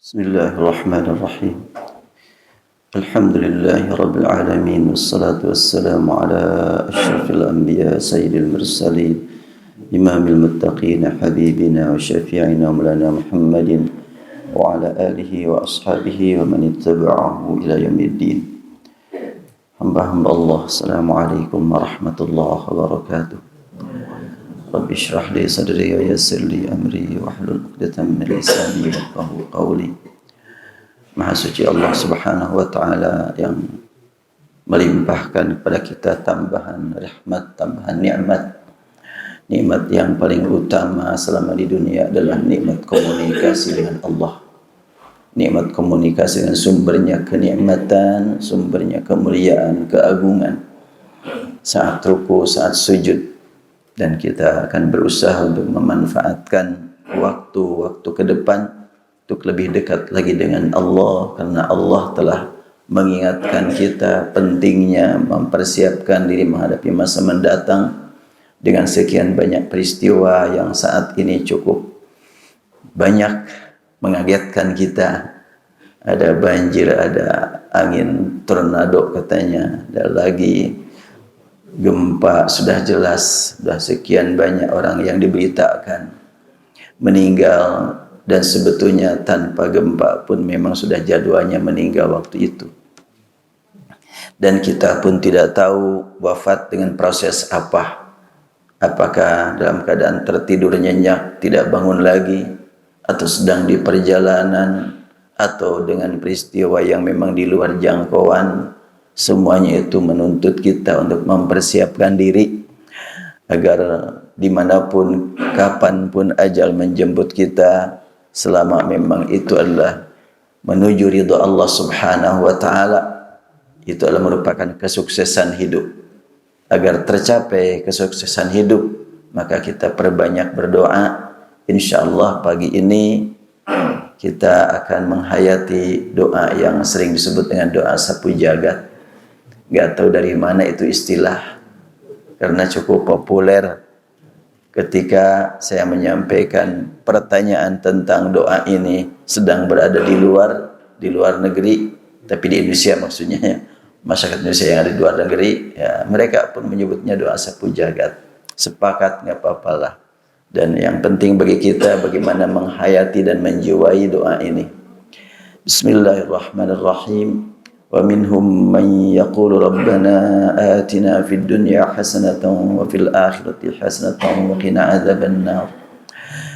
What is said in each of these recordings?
Bismillahirrahmanirrahim. Alhamdulillahi rabbil alamin wassalatu wassalamu ala asyrafil anbiya sayyidil mursalin imamil muttaqin habibina wa syafi'ina maulana Muhammadin wa ala alihi wa ashabihi wa man ittaba'ahu ila yaumiddin. Hamba-hamba Allah, assalamualaikum warahmatullahi wabarakatuh. Rabbi shrah li sadri wa yassir li amri wahlul 'uqdatam min lisani yafqahu qawli. Maha suci Allah Subhanahu wa taala yang melimpahkan kepada kita tambahan rahmat, tambahan nikmat. Nikmat yang paling utama selama di dunia adalah nikmat komunikasi dengan Allah. Nikmat komunikasi dengan sumbernya kenikmatan, sumbernya kemuliaan, keagungan. Saat ruku, saat sujud, dan kita akan berusaha untuk memanfaatkan waktu-waktu ke depan untuk lebih dekat lagi dengan Allah, karena Allah telah mengingatkan kita pentingnya mempersiapkan diri menghadapi masa mendatang dengan sekian banyak peristiwa yang saat ini cukup banyak mengagetkan kita. Ada banjir, ada angin tornado katanya, ada lagi gempa, sudah jelas, sudah sekian banyak orang yang diberitakan meninggal, dan sebetulnya tanpa gempa pun memang sudah jadwalnya meninggal waktu itu. Dan kita pun tidak tahu wafat dengan proses apa. Apakah dalam keadaan tertidur nyenyak, tidak bangun lagi, atau sedang di perjalanan, atau dengan peristiwa yang memang di luar jangkauan. Semuanya itu menuntut kita untuk mempersiapkan diri agar dimanapun, kapanpun ajal menjemput kita, selama memang itu adalah menuju ridha Allah Subhanahu wa taala, itu adalah merupakan kesuksesan hidup. Agar tercapai kesuksesan hidup, maka kita perbanyak berdoa. Insyaallah pagi ini kita akan menghayati doa yang sering disebut dengan doa sapu jagat. Gak tahu dari mana itu istilah, karena cukup populer. Ketika saya menyampaikan pertanyaan tentang doa ini sedang berada di luar negeri, tapi di Indonesia maksudnya, masyarakat Indonesia yang ada di luar negeri, ya, mereka pun menyebutnya doa sapu jagat. Sepakat, nggak apa-apalah. Dan yang penting bagi kita bagaimana menghayati dan menjiwai doa ini. Bismillahirrahmanirrahim. Wa minhum man yaqulu rabbana atina fid dunya hasanatan wa fil akhirati hasanatan wa qina adzabannar.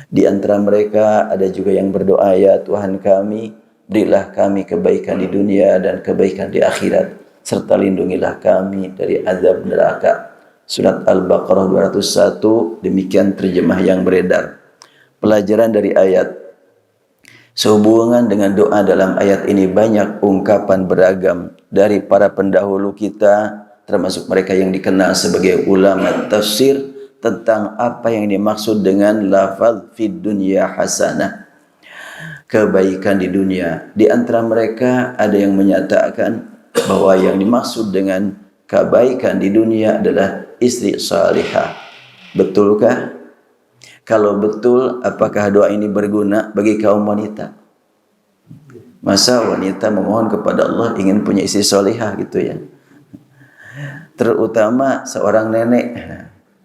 Di antara mereka ada juga yang berdoa, ya Tuhan kami, berilah kami kebaikan di dunia dan kebaikan di akhirat, serta lindungilah kami dari azab neraka. Surat Al-Baqarah 201, demikian terjemah yang beredar. Pelajaran dari ayat. Sehubungan dengan doa dalam ayat ini banyak ungkapan beragam dari para pendahulu kita, termasuk mereka yang dikenal sebagai ulama tafsir, tentang apa yang dimaksud dengan lafaz fid dunya hasanah, kebaikan di dunia. Di antara mereka ada yang menyatakan bahwa yang dimaksud dengan kebaikan di dunia adalah istri salihah. Betulkah? Kalau betul, apakah doa ini berguna bagi kaum wanita? Masa wanita memohon kepada Allah ingin punya istri solihah gitu ya? Terutama seorang nenek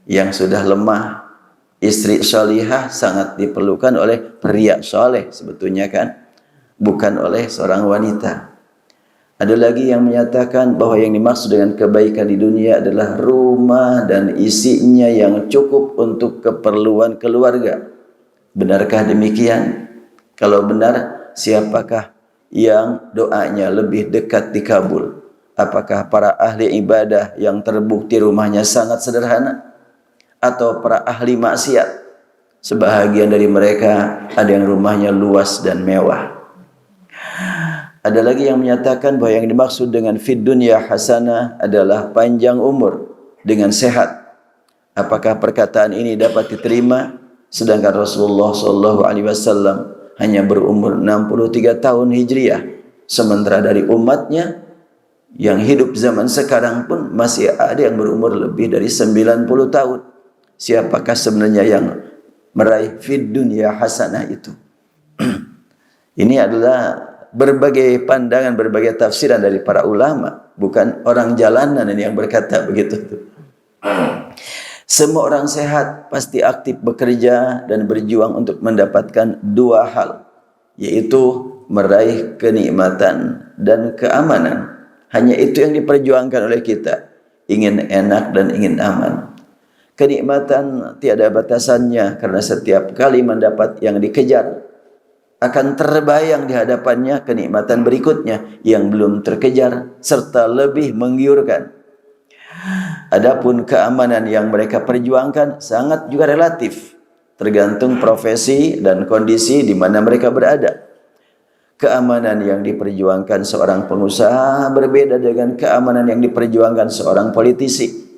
yang sudah lemah, istri solihah sangat diperlukan oleh pria soleh sebetulnya kan, bukan oleh seorang wanita. Ada lagi yang menyatakan bahwa yang dimaksud dengan kebaikan di dunia adalah rumah dan isinya yang cukup untuk keperluan keluarga. Benarkah demikian? Kalau benar, siapakah yang doanya lebih dekat dikabul? Apakah para ahli ibadah yang terbukti rumahnya sangat sederhana? Atau para ahli maksiat? Sebahagian dari mereka ada yang rumahnya luas dan mewah. Ada lagi yang menyatakan bahwa yang dimaksud dengan fid dunya hasanah adalah panjang umur dengan sehat. Apakah perkataan ini dapat diterima? Sedangkan Rasulullah SAW hanya berumur 63 tahun Hijriah. Sementara dari umatnya yang hidup zaman sekarang pun masih ada yang berumur lebih dari 90 tahun. Siapakah sebenarnya yang meraih fid dunya hasanah itu? Ini adalah berbagai pandangan, berbagai tafsiran dari para ulama, bukan orang jalanan ini yang berkata begitu. Semua orang sehat pasti aktif bekerja dan berjuang untuk mendapatkan dua hal, yaitu meraih kenikmatan dan keamanan. Hanya itu yang diperjuangkan oleh kita. Ingin enak dan ingin aman. Kenikmatan tiada batasannya, karena setiap kali mendapat yang dikejar, akan terbayang di hadapannya kenikmatan berikutnya yang belum terkejar serta lebih menggiurkan. Adapun keamanan yang mereka perjuangkan sangat juga relatif, tergantung profesi dan kondisi di mana mereka berada. Keamanan yang diperjuangkan seorang pengusaha berbeda dengan keamanan yang diperjuangkan seorang politisi.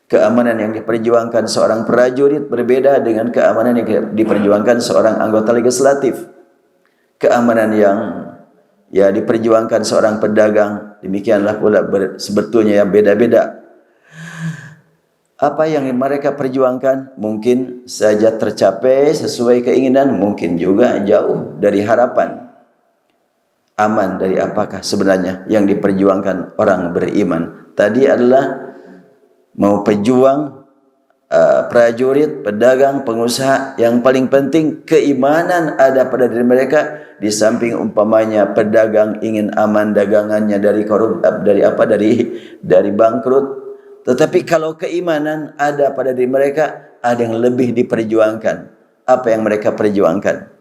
Keamanan yang diperjuangkan seorang prajurit berbeda dengan keamanan yang diperjuangkan seorang anggota legislatif. Keamanan yang diperjuangkan seorang pedagang, demikianlah pula sebetulnya yang beda-beda. Apa yang mereka perjuangkan mungkin saja tercapai sesuai keinginan, mungkin juga jauh dari harapan. Aman dari apakah sebenarnya yang diperjuangkan orang beriman? Tadi adalah mau pejuang, prajurit, pedagang, pengusaha, yang paling penting keimanan ada pada diri mereka. Di samping umpamanya pedagang ingin aman dagangannya dari dari bangkrut, tetapi kalau keimanan ada pada diri mereka, ada yang lebih diperjuangkan. Apa yang mereka perjuangkan?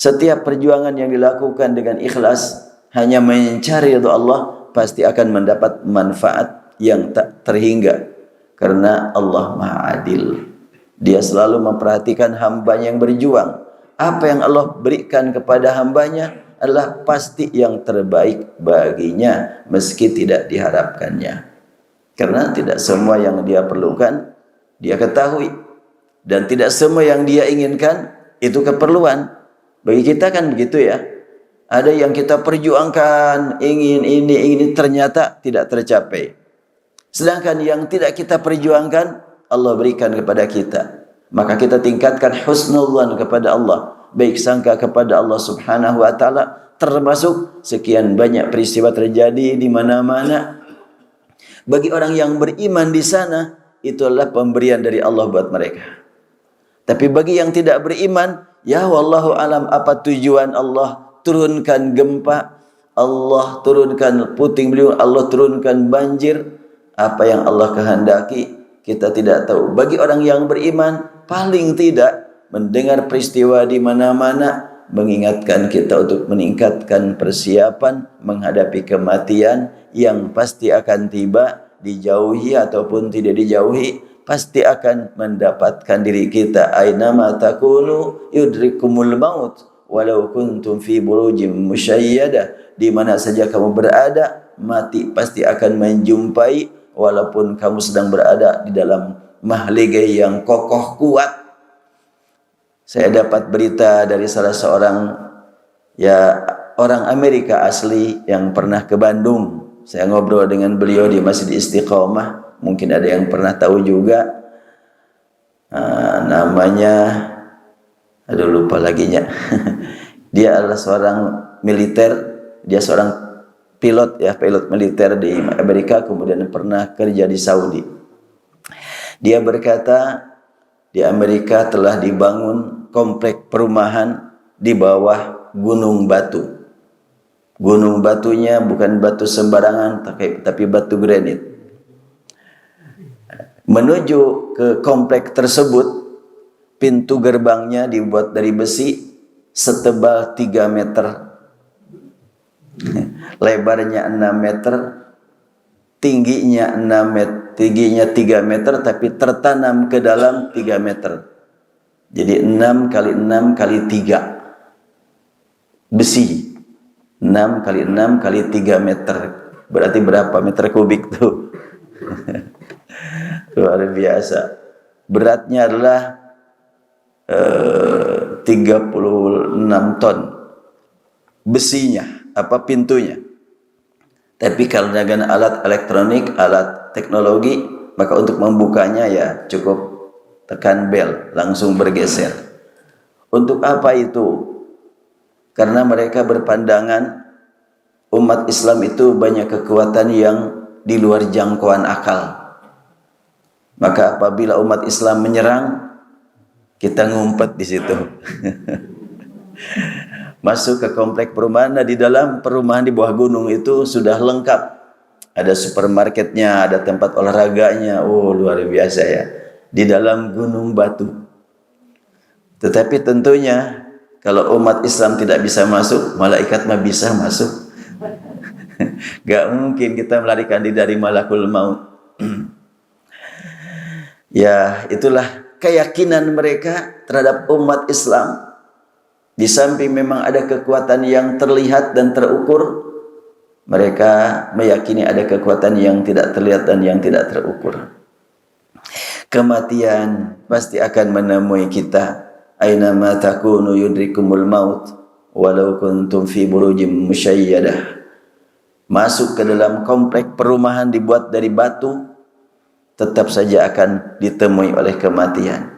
Setiap perjuangan yang dilakukan dengan ikhlas, hanya mencari ridha Allah, pasti akan mendapat manfaat yang tak terhingga. Karena Allah Maha Adil. Dia selalu memperhatikan hambanya yang berjuang. Apa yang Allah berikan kepada hambanya adalah pasti yang terbaik baginya, meski tidak diharapkannya. Karena tidak semua yang dia perlukan, dia ketahui. Dan tidak semua yang dia inginkan, itu keperluan. Bagi kita kan begitu ya. Ada yang kita perjuangkan, ingin ini, ternyata tidak tercapai. Sedangkan yang tidak kita perjuangkan, Allah berikan kepada kita. Maka kita tingkatkan husnudzan kepada Allah. Baik sangka kepada Allah subhanahu wa ta'ala. Termasuk sekian banyak peristiwa terjadi di mana-mana. Bagi orang yang beriman di sana, itu adalah pemberian dari Allah buat mereka. Tapi bagi yang tidak beriman, ya wallahu alam apa tujuan Allah turunkan gempa, Allah turunkan puting beliung, Allah turunkan banjir. Apa yang Allah kehendaki kita tidak tahu. Bagi orang yang beriman, paling tidak mendengar peristiwa di mana-mana mengingatkan kita untuk meningkatkan persiapan menghadapi kematian yang pasti akan tiba, dijauhi ataupun tidak dijauhi, pasti akan mendapatkan diri kita. Ainama takunu yudrikumul maut walau kuntum fi burujim musyayyadah. Di mana saja kamu berada, mati pasti akan menjumpai, walaupun kamu sedang berada di dalam mahligai yang kokoh kuat. Saya dapat berita dari salah seorang orang Amerika asli yang pernah ke Bandung. Saya ngobrol dengan beliau di Masjid Istiqomah. Mungkin ada yang pernah tahu juga. Namanya, aduh lupa laginya. Dia adalah seorang militer. Dia seorang pilot militer di Amerika, kemudian pernah kerja di Saudi. Dia berkata, di Amerika telah dibangun komplek perumahan di bawah gunung batu. Gunung batunya bukan batu sembarangan, tapi batu granit. Menuju ke komplek tersebut, pintu gerbangnya dibuat dari besi setebal 3 meter. Lebarnya 6 meter, tingginya 3 meter, tapi tertanam ke dalam 3 meter. Jadi 6 kali 6 kali 3 besi. 6 kali 6 kali 3 meter. Berarti berapa meter kubik tuh? Luar biasa. Beratnya adalah 36 ton. Besinya, pintunya. Tapi kalau dengan alat elektronik, alat teknologi, maka untuk membukanya ya cukup tekan bel, langsung bergeser. Untuk apa itu? Karena mereka berpandangan umat Islam itu banyak kekuatan yang di luar jangkauan akal. Maka apabila umat Islam menyerang, kita ngumpet di situ. Masuk ke komplek perumahan. Nah, di dalam perumahan di bawah gunung itu sudah lengkap. Ada supermarketnya, ada tempat olahraganya. Oh, luar biasa ya. Di dalam gunung batu. Tetapi tentunya kalau umat Islam tidak bisa masuk, malaikat mah bisa masuk. Gak mungkin kita melarikan diri dari malakul maut. Ya, itulah keyakinan mereka terhadap umat Islam. Di samping memang ada kekuatan yang terlihat dan terukur, mereka meyakini ada kekuatan yang tidak terlihat dan yang tidak terukur. Kematian pasti akan menemui kita. Aina ma takunu yudrikumul maut walau kuntum fi burujim musyayyadah. Masuk ke dalam komplek perumahan dibuat dari batu, tetap saja akan ditemui oleh kematian.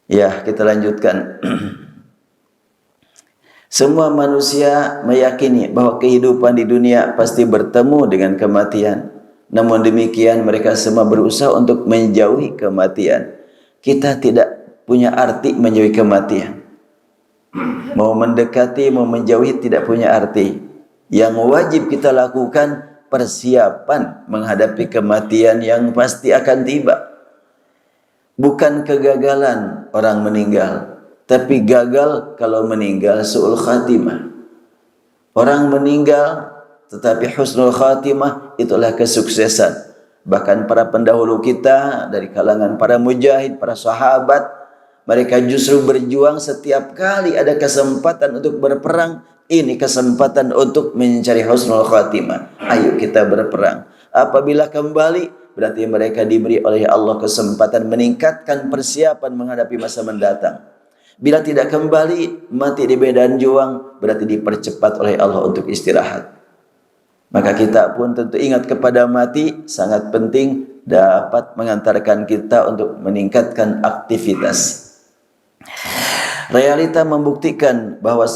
Ya, kita lanjutkan. Semua manusia meyakini bahwa kehidupan di dunia pasti bertemu dengan kematian. Namun demikian mereka semua berusaha untuk menjauhi kematian. Kita tidak punya arti menjauhi kematian. Mau mendekati, mau menjauhi tidak punya arti. Yang wajib kita lakukan persiapan menghadapi kematian yang pasti akan tiba. Bukan kegagalan orang meninggal, tapi gagal kalau meninggal su'ul khatimah. Orang meninggal tetapi husnul khatimah, itulah kesuksesan. Bahkan para pendahulu kita dari kalangan para mujahid, para sahabat, mereka justru berjuang setiap kali ada kesempatan untuk berperang. Ini kesempatan untuk mencari husnul khatimah. Ayo kita berperang. Apabila kembali, berarti mereka diberi oleh Allah kesempatan meningkatkan persiapan menghadapi masa mendatang. Bila tidak kembali, mati di medan juang, berarti dipercepat oleh Allah untuk istirahat. Maka kita pun tentu ingat kepada mati, sangat penting dapat mengantarkan kita untuk meningkatkan aktivitas. Realita membuktikan bahwa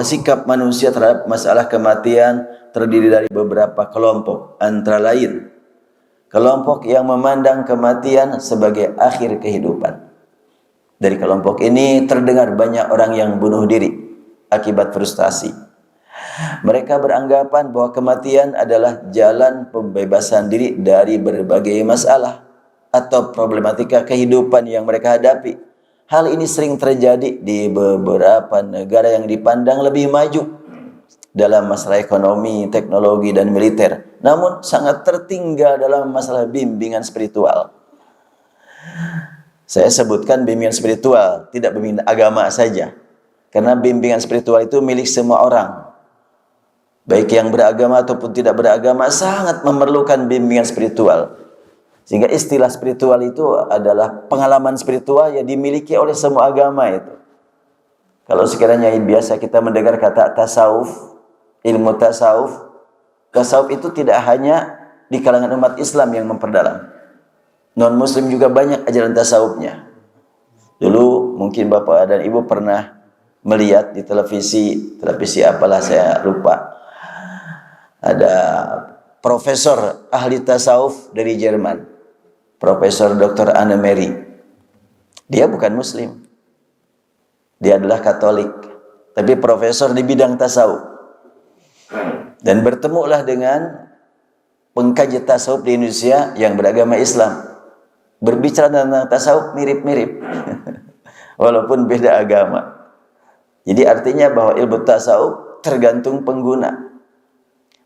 sikap manusia terhadap masalah kematian terdiri dari beberapa kelompok. Antara lain, kelompok yang memandang kematian sebagai akhir kehidupan. Dari kelompok ini terdengar banyak orang yang bunuh diri akibat frustasi. Mereka beranggapan bahwa kematian adalah jalan pembebasan diri dari berbagai masalah atau problematika kehidupan yang mereka hadapi. Hal ini sering terjadi di beberapa negara yang dipandang lebih maju dalam masalah ekonomi, teknologi, dan militer, namun sangat tertinggal dalam masalah bimbingan spiritual. Saya sebutkan bimbingan spiritual, tidak bimbingan agama saja. Karena bimbingan spiritual itu milik semua orang. Baik yang beragama ataupun tidak beragama sangat memerlukan bimbingan spiritual. Sehingga istilah spiritual itu adalah pengalaman spiritual yang dimiliki oleh semua agama itu. Kalau sekiranya biasa kita mendengar kata tasawuf, ilmu tasawuf, tasawuf itu tidak hanya di kalangan umat Islam yang memperdalam. Non-muslim juga banyak ajaran tasawufnya. Dulu mungkin Bapak dan Ibu pernah melihat di televisi apalah saya lupa. Ada profesor ahli tasawuf dari Jerman. Profesor Dr. Anne Mary. Dia bukan muslim. Dia adalah Katolik. Tapi profesor di bidang tasawuf. Dan bertemulah dengan pengkaji tasawuf di Indonesia yang beragama Islam. Berbicara tentang tasawuf mirip-mirip. Walaupun beda agama. Jadi artinya bahwa ilmu tasawuf tergantung pengguna.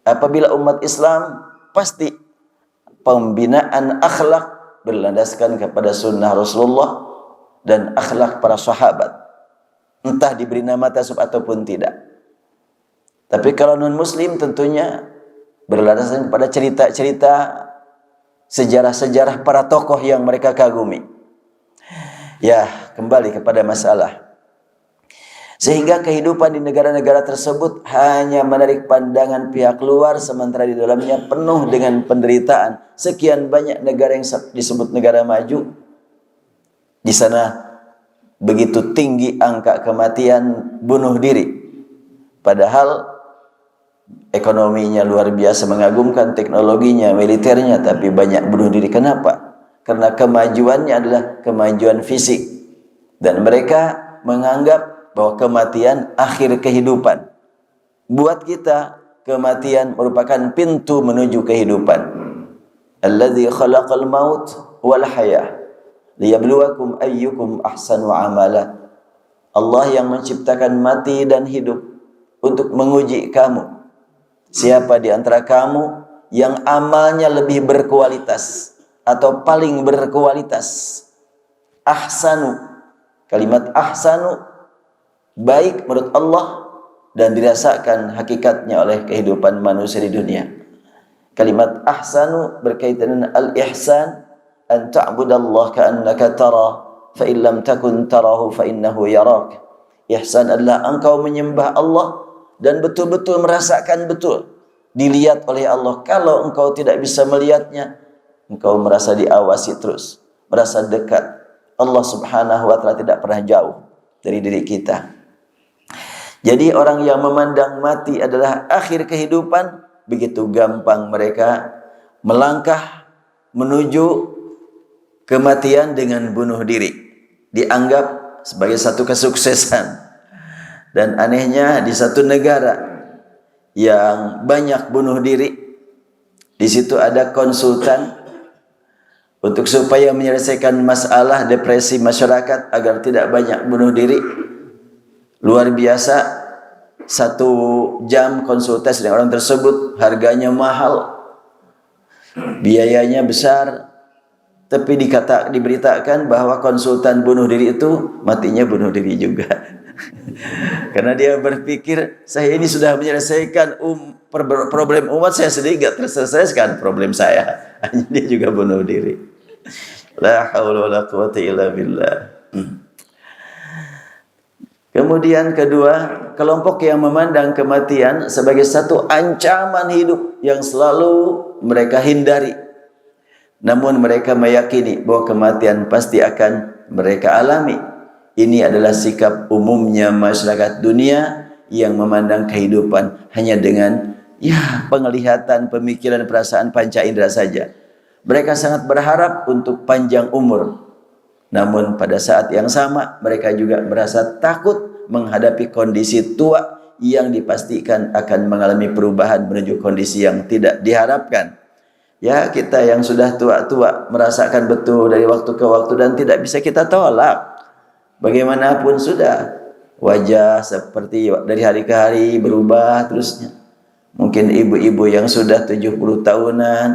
Apabila umat Islam pasti pembinaan akhlak berlandaskan kepada sunnah Rasulullah dan akhlak para sahabat. Entah diberi nama tasawuf ataupun tidak. Tapi kalau non-muslim tentunya berlandaskan kepada cerita-cerita, sejarah-sejarah para tokoh yang mereka kagumi. Ya, kembali kepada masalah. Sehingga kehidupan di negara-negara tersebut hanya menarik pandangan pihak luar, sementara di dalamnya penuh dengan penderitaan. Sekian banyak negara yang disebut negara maju. Di sana begitu tinggi angka kematian bunuh diri. Padahal ekonominya luar biasa mengagumkan, teknologinya, militernya, tapi banyak bunuh diri. Kenapa? Karena kemajuannya adalah kemajuan fisik. Dan mereka menganggap bahwa kematian akhir kehidupan. Buat kita, kematian merupakan pintu menuju kehidupan. Alladzi khalaqal maut wal hayah liyabluwakum ayyukum ahsanu amala. Allah yang menciptakan mati dan hidup untuk menguji kamu. Siapa di antara kamu yang amalnya lebih berkualitas atau paling berkualitas? Ahsanu. Kalimat ahsanu baik menurut Allah dan dirasakan hakikatnya oleh kehidupan manusia di dunia. Kalimat ahsanu berkaitan dengan al-ihsan, an ta'budallaha ka'annaka tara fa in lam takun tarahu fa innahu yarak. Ihsan adalah engkau menyembah Allah dan betul-betul merasakan betul dilihat oleh Allah. Kalau engkau tidak bisa melihatnya, engkau merasa diawasi terus, merasa dekat. Allah Subhanahu wa taala tidak pernah jauh dari diri kita. Jadi orang yang memandang mati adalah akhir kehidupan, begitu gampang mereka melangkah menuju kematian dengan bunuh diri. Dianggap sebagai satu kesuksesan. Dan anehnya di satu negara yang banyak bunuh diri, di situ ada konsultan untuk supaya menyelesaikan masalah depresi masyarakat agar tidak banyak bunuh diri. Luar biasa, 1 jam konsultasi dengan orang tersebut, harganya mahal, biayanya besar, tapi diberitakan bahwa konsultan bunuh diri itu matinya bunuh diri juga. Karena dia berpikir, saya ini sudah menyelesaikan problem umat, saya sendiri tidak terselesaikan problem saya. Dia juga bunuh diri. La haula wala quwwata illa billah. Kemudian kedua, kelompok yang memandang kematian sebagai satu ancaman hidup yang selalu mereka hindari. Namun mereka meyakini bahwa kematian pasti akan mereka alami. Ini adalah sikap umumnya masyarakat dunia yang memandang kehidupan hanya dengan penglihatan, pemikiran, perasaan panca indera saja. Mereka sangat berharap untuk panjang umur. Namun pada saat yang sama mereka juga merasa takut menghadapi kondisi tua yang dipastikan akan mengalami perubahan menuju kondisi yang tidak diharapkan. Ya, kita yang sudah tua-tua merasakan betul dari waktu ke waktu dan tidak bisa kita tolak. Bagaimanapun sudah, wajah seperti dari hari ke hari berubah terusnya. Mungkin ibu-ibu yang sudah 70 tahunan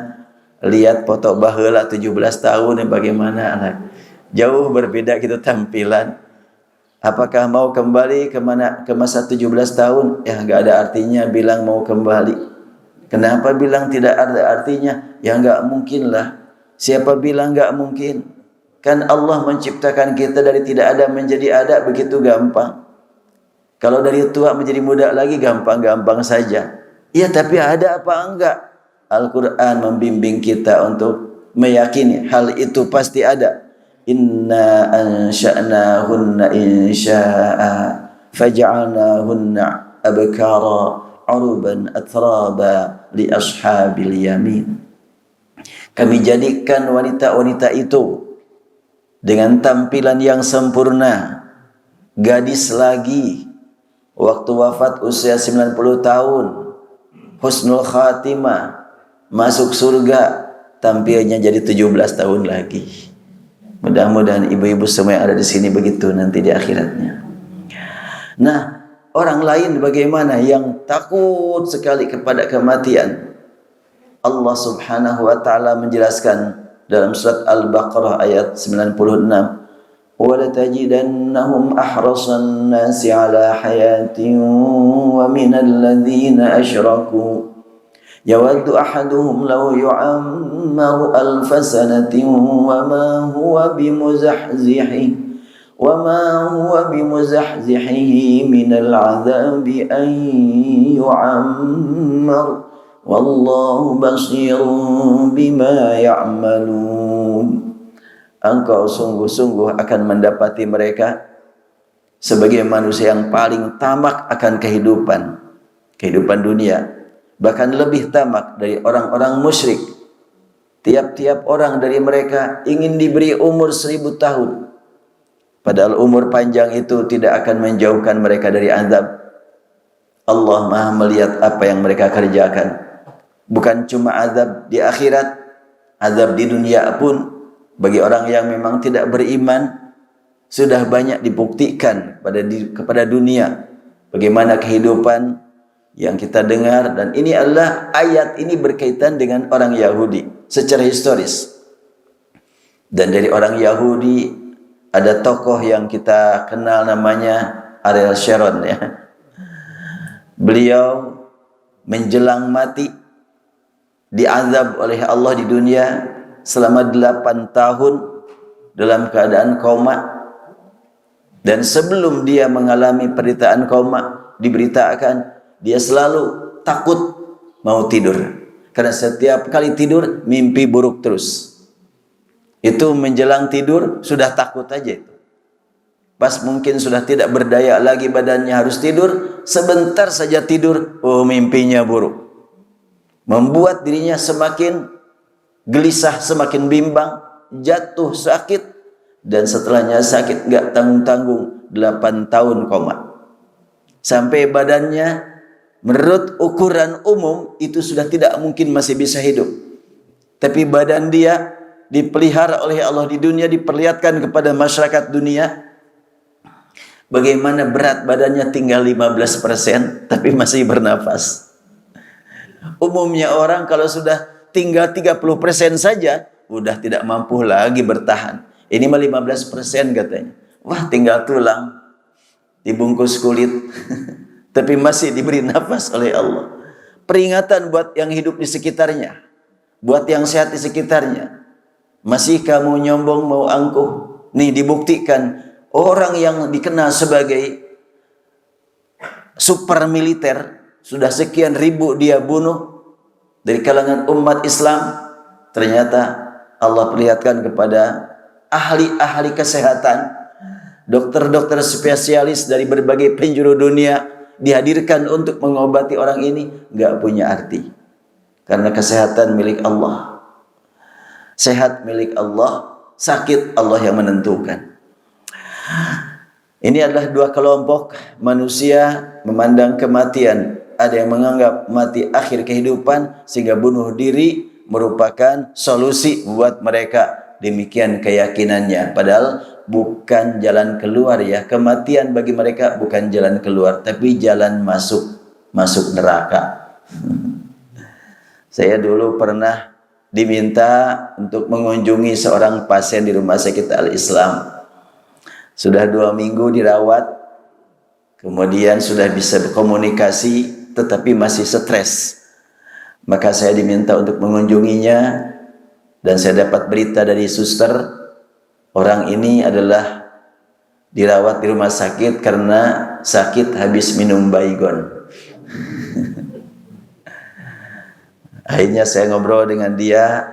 lihat foto baheula 17 tahun bagaimana anak. Jauh berbeda gitu tampilan. Apakah mau kembali ke masa 17 tahun? Ya enggak ada artinya bilang mau kembali. Kenapa bilang tidak ada artinya? Ya enggak mungkin lah. Siapa bilang enggak mungkin? Kan Allah menciptakan kita dari tidak ada menjadi ada begitu gampang. Kalau dari tua menjadi muda lagi gampang-gampang saja. Iya, tapi ada apa enggak? Al-Quran membimbing kita untuk meyakini hal itu pasti ada. Inna ansha'nahunna insya'a faj'alnahunna abkara uruban atraba li ashabil yamin. Kami jadikan wanita-wanita itu dengan tampilan yang sempurna, gadis lagi, waktu wafat usia 90 tahun, husnul khatimah, masuk surga, tampilnya jadi 17 tahun lagi. Mudah-mudahan ibu-ibu semua yang ada di sini begitu nanti di akhiratnya. Nah, orang lain bagaimana yang takut sekali kepada kematian? Allah Subhanahu wa taala menjelaskan dalam surat Al-Baqarah ayat 96, "Wa latajidannahum ahrasan nasi 'ala hayatin wa minal ladzina asyraku yawaddu ahaduhum law yu'ammaru alfa sanatin wa ma huwa bimuzahzihihi minal 'adzabi an yu'ammar wallahu basirun bima ya'malun." Engkau sungguh-sungguh akan mendapati mereka sebagai manusia yang paling tamak akan kehidupan dunia, bahkan lebih tamak dari orang-orang musyrik. Tiap-tiap orang dari mereka ingin diberi umur 1000 tahun, padahal umur panjang itu tidak akan menjauhkan mereka dari azab. Allah Maha melihat apa yang mereka kerjakan. Bukan cuma azab di akhirat, azab di dunia pun bagi orang yang memang tidak beriman sudah banyak dibuktikan kepada dunia bagaimana kehidupan yang kita dengar. Dan ini adalah ayat ini berkaitan dengan orang Yahudi secara historis. Dan dari orang Yahudi ada tokoh yang kita kenal namanya Ariel Sharon ya. Beliau menjelang mati diazab oleh Allah di dunia selama 8 tahun dalam keadaan koma. Dan sebelum dia mengalami penderitaan koma, diberitakan dia selalu takut mau tidur, karena setiap kali tidur mimpi buruk terus. Itu menjelang tidur sudah takut aja itu. Pas mungkin sudah tidak berdaya lagi badannya harus tidur, sebentar saja tidur, oh mimpinya buruk. Membuat dirinya semakin gelisah, semakin bimbang, jatuh sakit. Dan setelahnya sakit gak tanggung-tanggung 8 tahun koma. Sampai badannya menurut ukuran umum itu sudah tidak mungkin masih bisa hidup. Tapi badan dia dipelihara oleh Allah di dunia, diperlihatkan kepada masyarakat dunia bagaimana berat badannya tinggal 15% tapi masih bernafas. Umumnya orang kalau sudah tinggal 30% saja udah tidak mampu lagi bertahan. Ini mah 15% katanya. Wah, tinggal tulang dibungkus kulit tapi masih diberi nafas oleh Allah. Peringatan buat yang hidup di sekitarnya, buat yang sehat di sekitarnya. Masih kamu nyombong mau angkuh? Nih dibuktikan orang yang dikenal sebagai super militer, sudah sekian ribu dia bunuh dari kalangan umat Islam. Ternyata Allah perlihatkan kepada ahli-ahli kesehatan, dokter-dokter spesialis dari berbagai penjuru dunia dihadirkan untuk mengobati orang ini, nggak punya arti. Karena kesehatan milik Allah. Sehat milik Allah, sakit Allah yang menentukan. Ini adalah dua kelompok manusia memandang kematian. Ada yang menganggap mati akhir kehidupan sehingga bunuh diri merupakan solusi buat mereka. Demikian keyakinannya, padahal bukan jalan keluar ya. Kematian bagi mereka bukan jalan keluar, tapi jalan masuk neraka. Saya dulu pernah diminta untuk mengunjungi seorang pasien di rumah sakit Al-Islam. Sudah 2 minggu dirawat, kemudian sudah bisa berkomunikasi, tetapi masih stres. Maka saya diminta untuk mengunjunginya. Dan saya dapat berita dari suster, orang ini adalah dirawat di rumah sakit karena sakit habis minum Baygon. Akhirnya saya ngobrol dengan dia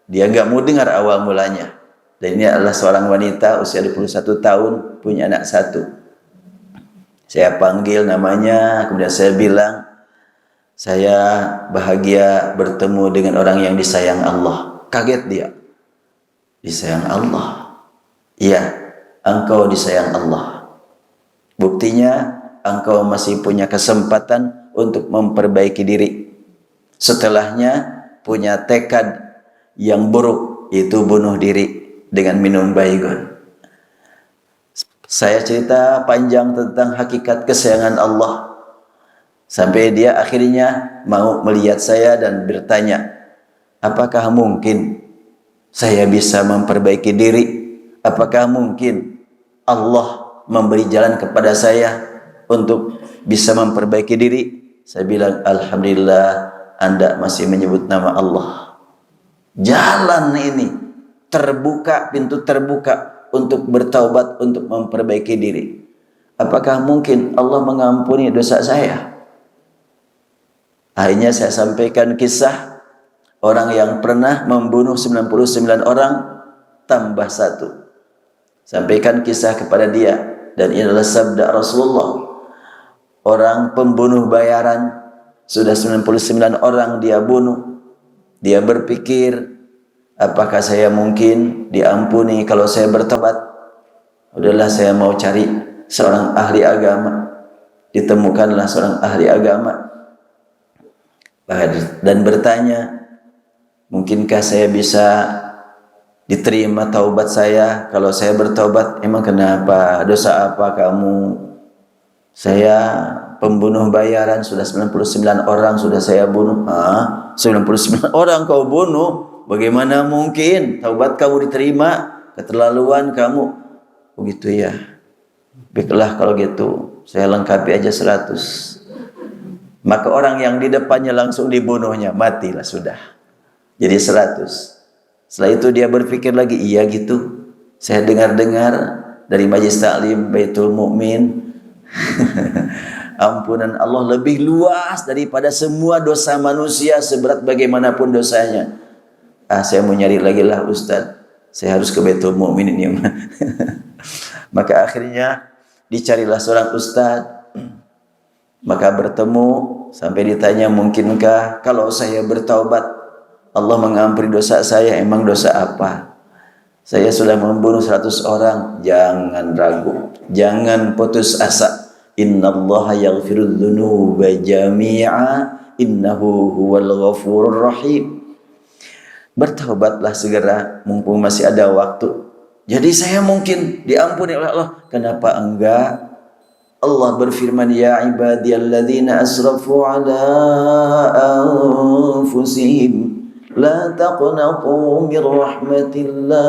nggak mau dengar awal mulanya. Dan ini adalah seorang wanita usia 21 tahun, punya anak 1. Saya panggil namanya, kemudian saya bilang, saya bahagia bertemu dengan orang yang disayang Allah. Kaget dia. Disayang Allah. Iya, engkau disayang Allah. Buktinya engkau masih punya kesempatan untuk memperbaiki diri. Setelahnya punya tekad yang buruk, yaitu bunuh diri dengan minum Baygon. Saya cerita panjang tentang hakikat kesayangan Allah. Sampai dia akhirnya mau melihat saya dan bertanya, apakah mungkin saya bisa memperbaiki diri? Apakah mungkin Allah memberi jalan kepada saya untuk bisa memperbaiki diri? Saya bilang, alhamdulillah Anda masih menyebut nama Allah. Jalan ini terbuka, pintu terbuka untuk bertaubat, untuk memperbaiki diri. Apakah mungkin Allah mengampuni dosa saya? Akhirnya saya sampaikan kisah orang yang pernah membunuh 99 orang tambah 1. Sampaikan kisah kepada dia. Dan ini adalah sabda Rasulullah. Orang pembunuh bayaran, sudah 99 orang dia bunuh. Dia berpikir, apakah saya mungkin diampuni kalau saya bertobat? Udahlah, saya mau cari seorang ahli agama. Ditemukanlah seorang ahli agama dan bertanya, mungkinkah saya bisa diterima taubat saya kalau saya bertobat? Emang kenapa? Dosa apa kamu? Saya pembunuh bayaran, sudah 99 orang sudah saya bunuh. 99 orang kau bunuh, bagaimana mungkin taubat kamu diterima? Keterlaluan kamu. Begitu ya. Baiklah kalau gitu, saya lengkapi aja 100. Maka orang yang di depannya langsung dibunuhnya, matilah sudah. Jadi 100. Setelah itu dia berpikir lagi, iya gitu. Saya dengar-dengar dari Majelis Taklim Baitul Mukmin, ampunan Allah lebih luas daripada semua dosa manusia, seberat bagaimanapun dosanya. Saya mau nyari lagi lah Ustaz. Saya harus ke Baitul Mukmin ini. Maka akhirnya dicarilah seorang ustaz. Maka bertemu sampai ditanya, mungkinkah kalau saya bertaubat Allah mengampuni dosa saya? Emang dosa apa? Saya sudah membunuh 100 orang. Jangan ragu, jangan putus asa. Innallaha yaghfirudz dzunuba jami'a innahu huwal ghafurur rahim. Bertaubatlah segera mumpung masih ada waktu. Jadi saya mungkin diampuni oleh Allah. Kenapa enggak? Allah berfirman, ya ibadiyalladzina asrafu ala anfusihim la taqnatu min rahmatillah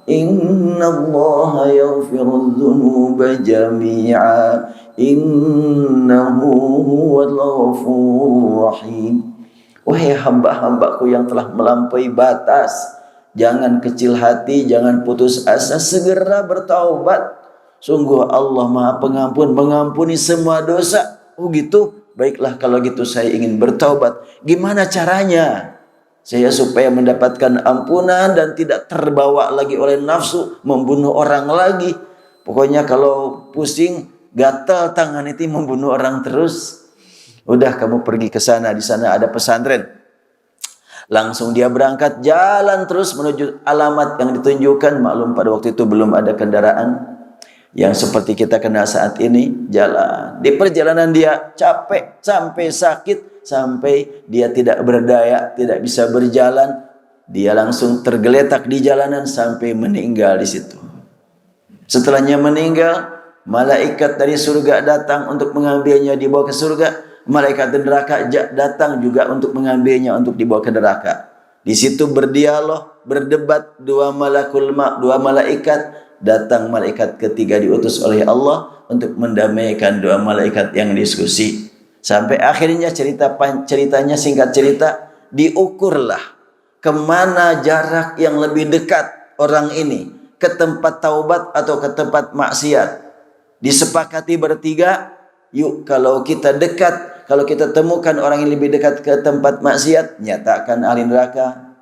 innallaha yaghfirudz dzunuba jami'a innahu huwal ghafurur rahim. Wahai hamba-hambaku yang telah melampaui batas, jangan kecil hati, jangan putus asa, segera bertaubat. Sungguh Allah Maha Pengampun, mengampuni semua dosa. Oh gitu, baiklah kalau gitu saya ingin bertaubat. Gimana caranya saya supaya mendapatkan ampunan dan tidak terbawa lagi oleh nafsu membunuh orang lagi? Pokoknya kalau pusing, gatal tangan itu membunuh orang terus. Udah, kamu pergi ke sana, di sana ada pesantren. Langsung dia berangkat jalan terus menuju alamat yang ditunjukkan. Maklum pada waktu itu belum ada kendaraan yang seperti kita kenal saat ini. Jalan, di perjalanan dia capek sampai sakit, sampai dia tidak berdaya, tidak bisa berjalan. Dia langsung tergeletak di jalanan sampai meninggal di situ. Setelahnya meninggal, malaikat dari surga datang untuk mengambilnya dibawa ke surga. Malaikat neraka datang juga untuk mengambilnya untuk dibawa ke neraka. Di situ berdialog, berdebat dua malaikat. Datang malaikat ketiga diutus oleh Allah untuk mendamaikan dua malaikat yang diskusi. Sampai akhirnya ceritanya singkat cerita, diukurlah kemana jarak yang lebih dekat orang ini, ke tempat taubat atau ke tempat maksiat. Disepakati bertiga, yuk kalau kita dekat, kalau kita temukan orang yang lebih dekat ke tempat maksiat, nyatakan ahli neraka.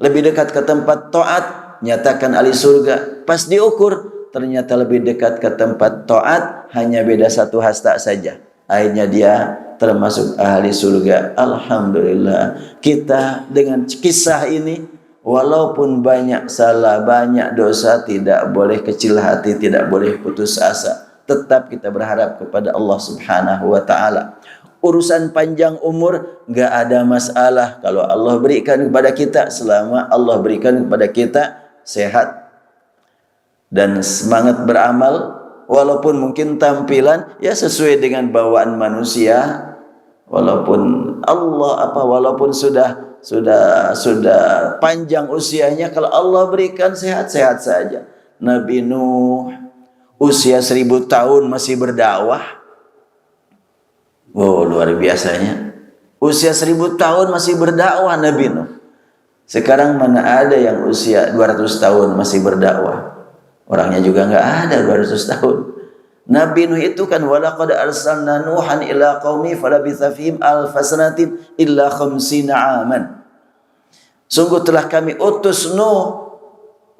Lebih dekat ke tempat taat, nyatakan ahli surga. Pas diukur, ternyata lebih dekat ke tempat taat, hanya beda 1 hasta saja. Akhirnya dia termasuk ahli surga. Alhamdulillah, kita dengan kisah ini, walaupun banyak salah, banyak dosa, tidak boleh kecil hati, tidak boleh putus asa. Tetap kita berharap kepada Allah Subhanahu wa ta'ala. Urusan panjang umur nggak ada masalah kalau Allah berikan kepada kita, selama Allah berikan kepada kita sehat dan semangat beramal. Walaupun mungkin tampilan ya sesuai dengan bawaan manusia, walaupun sudah panjang usianya, kalau Allah berikan sehat-sehat saja. Nabi Nuh usia 1000 tahun masih berdakwah. Wow, luar biasanya. Usia 1000 tahun masih berdakwah Nabi Nuh. Sekarang mana ada yang usia 200 tahun masih berdakwah? Orangnya juga nggak ada 200 tahun. Nabi Nuh itu kan, walaqad arsalna Nuhan ila qaumi falabitha fihim alfasanatin illa khamsina aman. Sungguh telah kami utus Nuh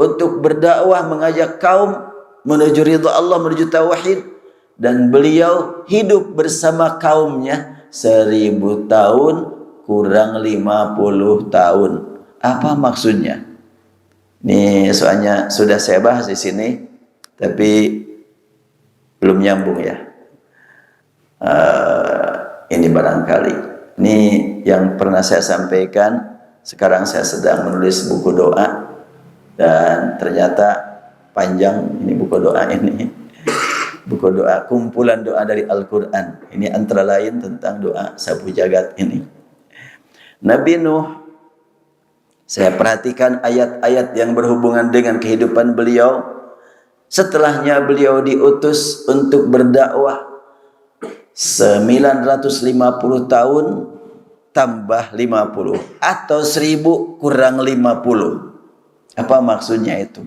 untuk berdakwah, mengajak kaum menuju ridha Allah, menuju tauhid. Dan beliau hidup bersama kaumnya 1000 tahun kurang 50 tahun. Apa maksudnya? Ini soalnya sudah saya bahas di sini, tapi belum nyambung ya. Ini barangkali. Ini yang pernah saya sampaikan. Sekarang saya sedang menulis buku doa dan ternyata panjang ini buku doa ini. Buku doa, kumpulan doa dari Al-Quran. Ini antara lain tentang doa sapu jagat ini. Nabi Nuh, saya perhatikan ayat-ayat yang berhubungan dengan kehidupan beliau. Setelahnya beliau diutus untuk berdakwah 950 tahun tambah 50 atau 1000 kurang 50. Apa maksudnya itu?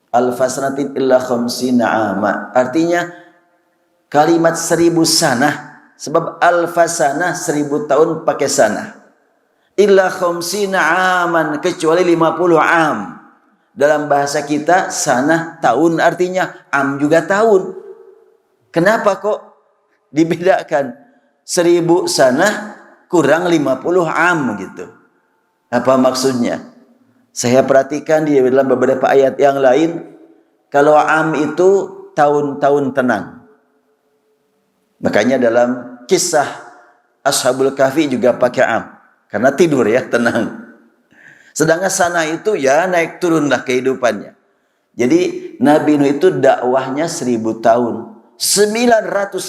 Al-fasnatin illa khamsina ama. Artinya kalimat 1000 sanah. Sebab al-fasanah 1000 tahun pakai sanah. Illa khamsina aman, kecuali 50 am. Dalam bahasa kita sanah tahun, artinya am juga tahun. Kenapa kok dibedakan 1000 sanah kurang 50 am gitu? Apa maksudnya? Saya perhatikan di dalam beberapa ayat yang lain, kalau am itu tahun-tahun tenang. Makanya dalam kisah Ashabul Kahfi juga pakai am, karena tidur ya, tenang. Sedangkan sana itu ya naik turunlah kehidupannya. Jadi Nabi Nuh itu dakwahnya 1000 tahun. 950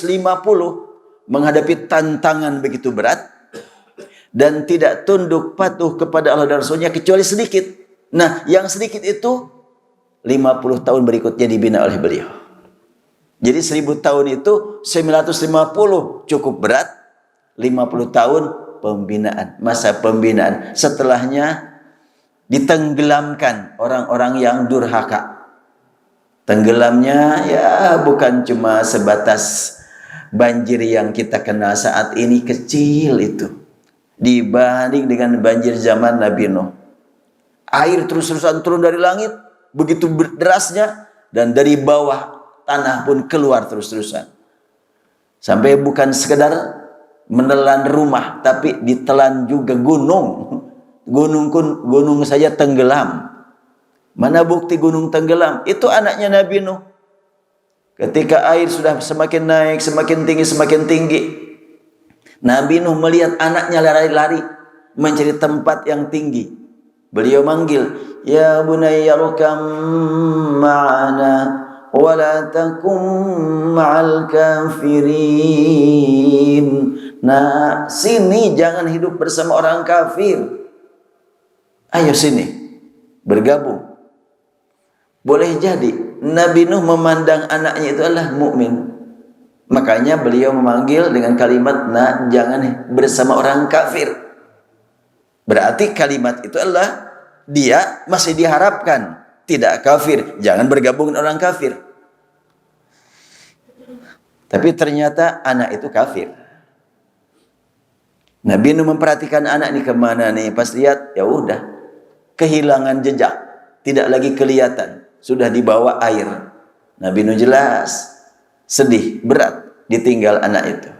menghadapi tantangan begitu berat. Dan tidak tunduk patuh kepada Allah dan Rasulnya kecuali sedikit. Nah yang sedikit itu 50 tahun berikutnya dibina oleh beliau. Jadi 1000 tahun itu 950 cukup berat. 50 tahun pembinaan, masa pembinaan. Setelahnya ditenggelamkan orang-orang yang durhaka. Tenggelamnya ya bukan cuma sebatas banjir yang kita kenal saat ini, kecil itu dibanding dengan banjir zaman Nabi Nuh. Air terus-terusan turun dari langit begitu derasnya, dan dari bawah tanah pun keluar terus-terusan. Sampai bukan sekedar menelan rumah, tapi ditelan juga gunung. Gunung saja tenggelam. Mana bukti gunung tenggelam? Itu anaknya Nabi Nuh. Ketika air sudah semakin naik, semakin tinggi, Nabi Nuh melihat anaknya lari-lari mencari tempat yang tinggi. Beliau manggil, "Ya bunayya rukam ma'ana wa la takum ma'al kafirin." Nah, sini jangan hidup bersama orang kafir. Ayo sini, bergabung. Boleh jadi Nabi Nuh memandang anaknya itu adalah mukmin. Makanya beliau memanggil dengan kalimat, "Nah, jangan bersama orang kafir." Berarti kalimat itu adalah dia masih diharapkan tidak kafir, jangan bergabung dengan orang kafir. Tapi ternyata anak itu kafir. Nabi Nuh memperhatikan anak ini kemana nih, pas lihat ya udah kehilangan jejak, tidak lagi kelihatan, sudah dibawa air. Nabi Nuh jelas sedih, berat ditinggal anak itu.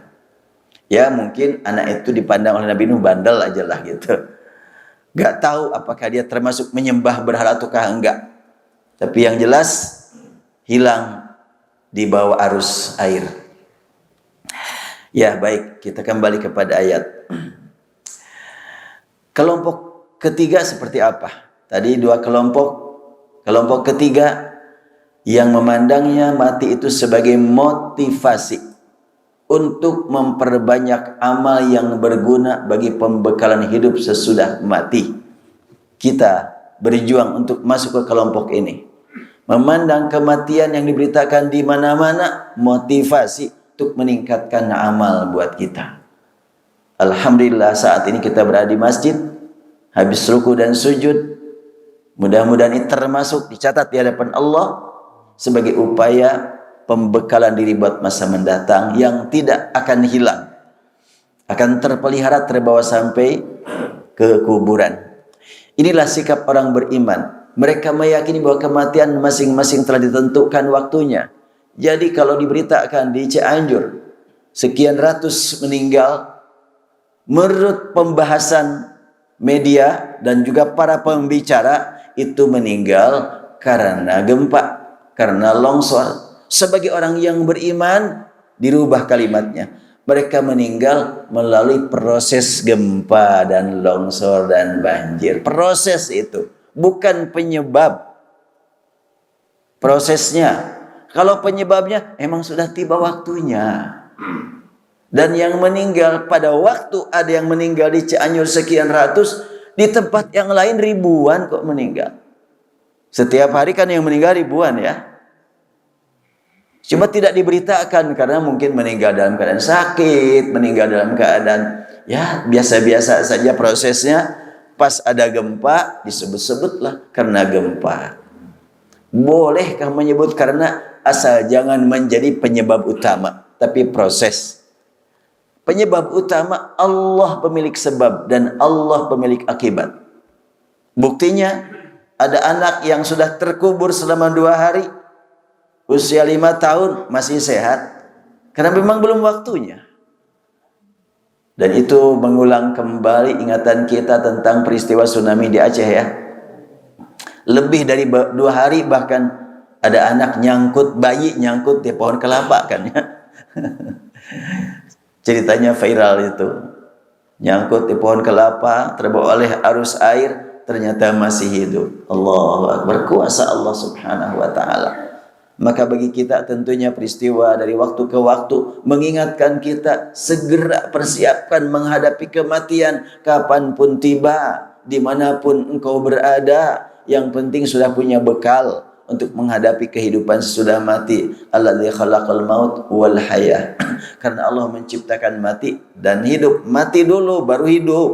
Ya mungkin anak itu dipandang oleh Nabi Nuh bandel aja lah gitu. Gak tahu apakah dia termasuk menyembah berhala ataukah enggak. Tapi yang jelas hilang di bawah arus air. Ya baik, kita kembali kepada ayat. Kelompok ketiga seperti apa? Tadi dua kelompok. Kelompok ketiga yang memandangnya mati itu sebagai motivasi untuk memperbanyak amal yang berguna bagi pembekalan hidup sesudah mati. Kita berjuang untuk masuk ke kelompok ini. Memandang kematian yang diberitakan di mana-mana motivasi untuk meningkatkan amal buat kita. Alhamdulillah saat ini kita berada di masjid, habis ruku dan sujud. Mudah-mudahan ini termasuk dicatat di hadapan Allah sebagai upaya pembekalan diri buat masa mendatang yang tidak akan hilang, akan terpelihara, terbawa sampai ke kuburan. Inilah sikap orang beriman. Mereka meyakini bahwa kematian masing-masing telah ditentukan waktunya. Jadi kalau diberitakan di Cianjur sekian ratus meninggal, menurut pembahasan media dan juga para pembicara, itu meninggal karena gempa, karena longsor. Sebagai orang yang beriman, dirubah kalimatnya. Mereka meninggal melalui proses gempa dan longsor dan banjir. Proses itu, bukan penyebab. Prosesnya. Kalau penyebabnya, emang sudah tiba waktunya. Dan yang meninggal pada waktu ada yang meninggal di Cianjur sekian ratus, di tempat yang lain ribuan kok meninggal. Setiap hari kan yang meninggal ribuan ya. Cuma tidak diberitakan karena mungkin meninggal dalam keadaan sakit, meninggal dalam keadaan ya biasa-biasa saja prosesnya. Pas ada gempa disebut-sebutlah karena gempa. Bolehkah menyebut karena, asal jangan menjadi penyebab utama, tapi proses. Penyebab utama Allah pemilik sebab dan Allah pemilik akibat. Buktinya ada anak yang sudah terkubur selama 2 hari, usia 5 tahun masih sehat, karena memang belum waktunya. Dan itu mengulang kembali ingatan kita tentang peristiwa tsunami di Aceh ya. Lebih dari 2 hari bahkan ada anak nyangkut, bayi nyangkut di pohon kelapa kan ya. Ceritanya viral itu. Nyangkut di pohon kelapa, terbawa oleh arus air, ternyata masih hidup. Allahu Akbar, kuasa Allah Subhanahu wa taala. Maka bagi kita tentunya peristiwa dari waktu ke waktu mengingatkan kita segera persiapkan menghadapi kematian kapanpun tiba, dimanapun engkau berada. Yang penting sudah punya bekal untuk menghadapi kehidupan sesudah mati. Alladzi khalaqal maut wal hayah. Karena Allah menciptakan mati dan hidup. Mati dulu baru hidup,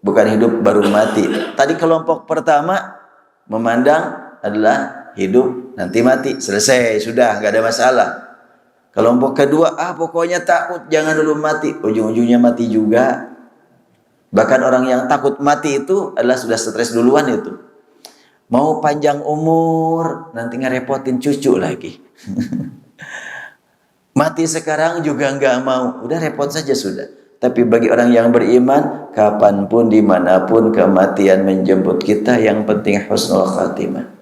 bukan hidup baru mati. Tadi kelompok pertama memandang adalah hidup nanti mati, selesai, sudah, gak ada masalah. Kelompok kedua, pokoknya takut, jangan dulu mati, ujung-ujungnya mati juga. Bahkan orang yang takut mati itu adalah sudah stres duluan itu. Mau panjang umur, nanti ngerepotin cucu lagi. Mati sekarang juga nggak mau, udah repot saja sudah. Tapi bagi orang yang beriman, kapanpun, dimanapun kematian menjemput kita, yang penting husnul khatimah.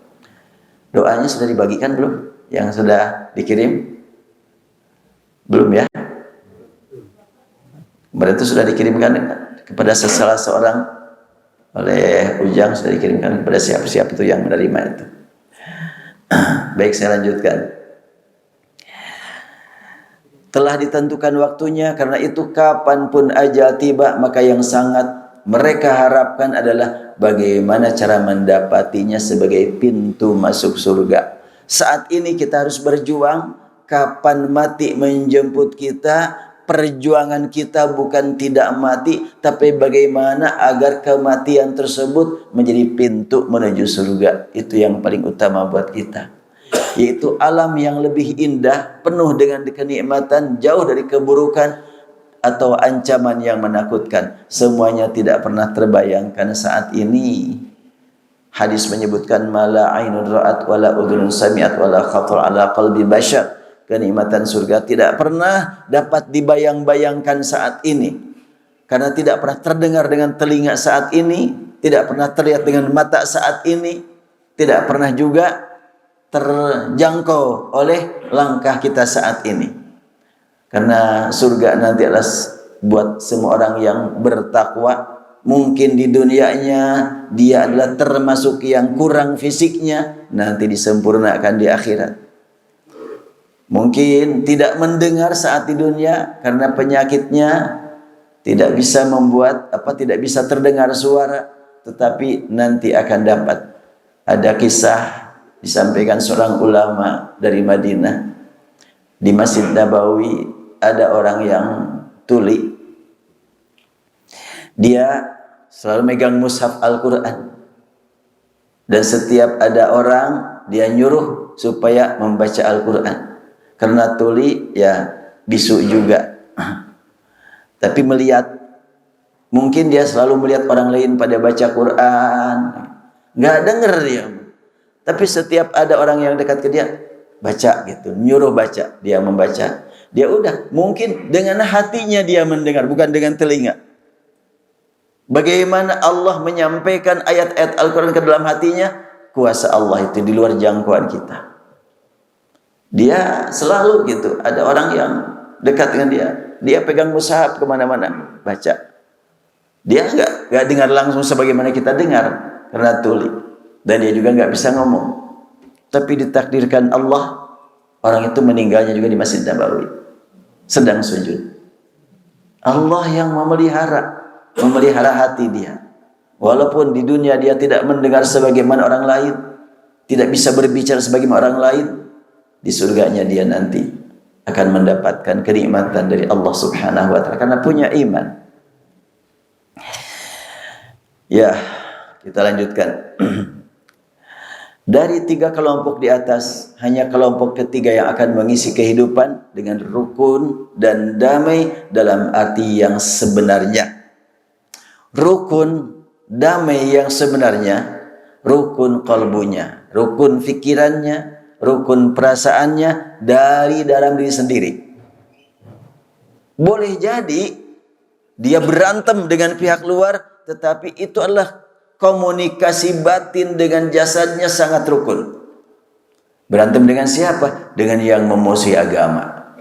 Doanya sudah dibagikan belum? Yang sudah dikirim? Belum ya? Berarti sudah dikirimkan kepada salah seorang oleh Ujang, sudah dikirimkan kepada siapa-siapa itu yang menerima itu. Baik, saya lanjutkan. Telah ditentukan waktunya, karena itu kapanpun ajal tiba, maka yang sangat mereka harapkan adalah bagaimana cara mendapatinya sebagai pintu masuk surga. Saat ini kita harus berjuang. Kapan mati menjemput kita, perjuangan kita bukan tidak mati, tapi bagaimana agar kematian tersebut menjadi pintu menuju surga. Itu yang paling utama buat kita, yaitu alam yang lebih indah, penuh dengan kenikmatan, jauh dari keburukan atau ancaman yang menakutkan. Semuanya tidak pernah terbayangkan saat ini. Hadis menyebutkan mala ainun ra'at wala udhunun sami'at wala khatar ala qalbi bashar. Kenikmatan surga tidak pernah dapat dibayang-bayangkan saat ini, karena tidak pernah terdengar dengan telinga saat ini, tidak pernah terlihat dengan mata saat ini, tidak pernah juga terjangkau oleh langkah kita saat ini. Karena surga nanti adalah buat semua orang yang bertakwa. Mungkin di dunianya dia adalah termasuk yang kurang fisiknya, nanti disempurnakan di akhirat. Mungkin tidak mendengar saat di dunia karena penyakitnya, tidak bisa membuat tidak bisa terdengar suara, tetapi nanti akan dapat. Ada kisah disampaikan seorang ulama dari Madinah. Di Masjid Nabawi ada orang yang tuli. Dia selalu megang mushaf Al-Quran. Dan setiap ada orang, dia nyuruh supaya membaca Al-Quran. Karena tuli, ya bisu juga. Tapi melihat, mungkin dia selalu melihat orang lain pada baca Quran. nggak denger dia. Tapi setiap ada orang yang dekat ke dia, baca gitu, nyuruh baca, dia membaca. Dia udah, mungkin dengan hatinya dia mendengar, bukan dengan telinga. Bagaimana Allah menyampaikan ayat-ayat Al-Quran ke dalam hatinya? Kuasa Allah itu di luar jangkauan kita. Dia selalu gitu, ada orang yang dekat dengan dia, dia pegang mushaf kemana-mana, baca. Dia nggak dengar langsung sebagaimana kita dengar karena tuli, dan dia juga nggak bisa ngomong. Tapi ditakdirkan Allah, orang itu meninggalnya juga di Masjid Nabawi, sedang sujud. Allah yang memelihara hati dia. Walaupun di dunia dia tidak mendengar sebagaimana orang lain, tidak bisa berbicara sebagaimana orang lain, di surganya dia nanti akan mendapatkan kenikmatan dari Allah Subhanahu wa taala karena punya iman. Ya, kita lanjutkan. Dari 3 kelompok di atas, hanya kelompok ketiga yang akan mengisi kehidupan dengan rukun dan damai dalam arti yang sebenarnya. Rukun damai yang sebenarnya, rukun kalbunya, rukun fikirannya, rukun perasaannya dari dalam diri sendiri. Boleh jadi dia berantem dengan pihak luar, tetapi itu adalah komunikasi batin dengan jasadnya sangat rukun. Berantem dengan siapa? Dengan yang memusuhi agama.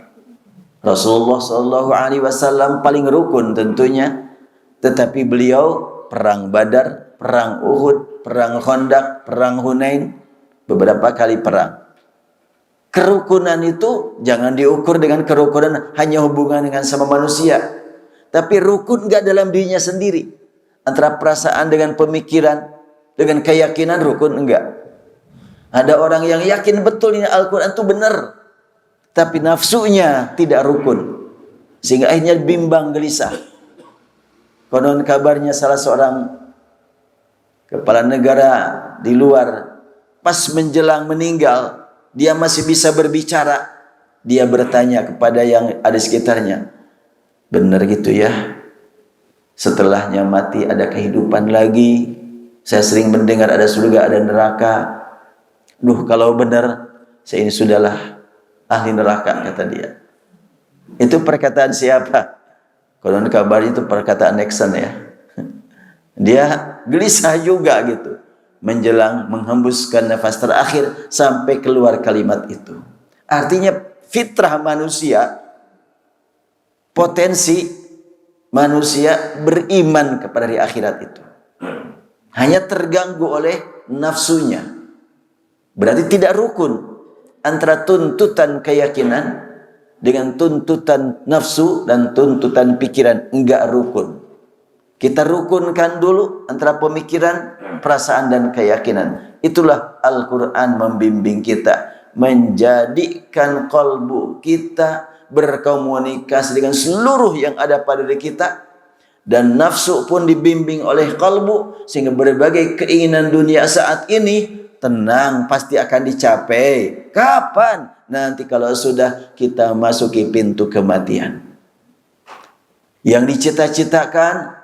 Rasulullah SAW paling rukun tentunya, tetapi beliau perang Badar, perang Uhud, perang Khandaq, perang Hunain, beberapa kali perang. Kerukunan itu jangan diukur dengan kerukunan hanya hubungan dengan sama manusia, tapi rukun enggak dalam dirinya sendiri. Antara perasaan dengan pemikiran, dengan keyakinan rukun enggak. Ada orang yang yakin betul ini Al-Quran itu benar, tapi nafsunya tidak rukun, sehingga akhirnya bimbang gelisah. Konon kabarnya salah seorang kepala negara di luar, pas menjelang meninggal, dia masih bisa berbicara. Dia bertanya kepada yang ada di sekitarnya, benar gitu ya? Setelahnya mati ada kehidupan lagi. Saya sering mendengar ada surga, ada neraka. Duh, kalau benar, saya ini sudahlah ahli neraka, kata dia. Itu perkataan siapa? Konon kabar itu perkataan Nixon ya. Dia gelisah juga gitu, menjelang menghembuskan nafas terakhir sampai keluar kalimat itu. Artinya fitrah manusia, potensi manusia beriman kepada hari akhirat itu hanya terganggu oleh nafsunya. Berarti tidak rukun antara tuntutan keyakinan dengan tuntutan nafsu dan tuntutan pikiran, enggak rukun. Kita rukunkan dulu antara pemikiran, perasaan dan keyakinan. Itulah Al-Quran membimbing kita, menjadikan kalbu kita berkomunikasi dengan seluruh yang ada pada diri kita, dan nafsu pun dibimbing oleh kalbu, sehingga berbagai keinginan dunia saat ini tenang, pasti akan dicapai. Kapan? Nanti kalau sudah kita masuki pintu kematian. Yang dicita-citakan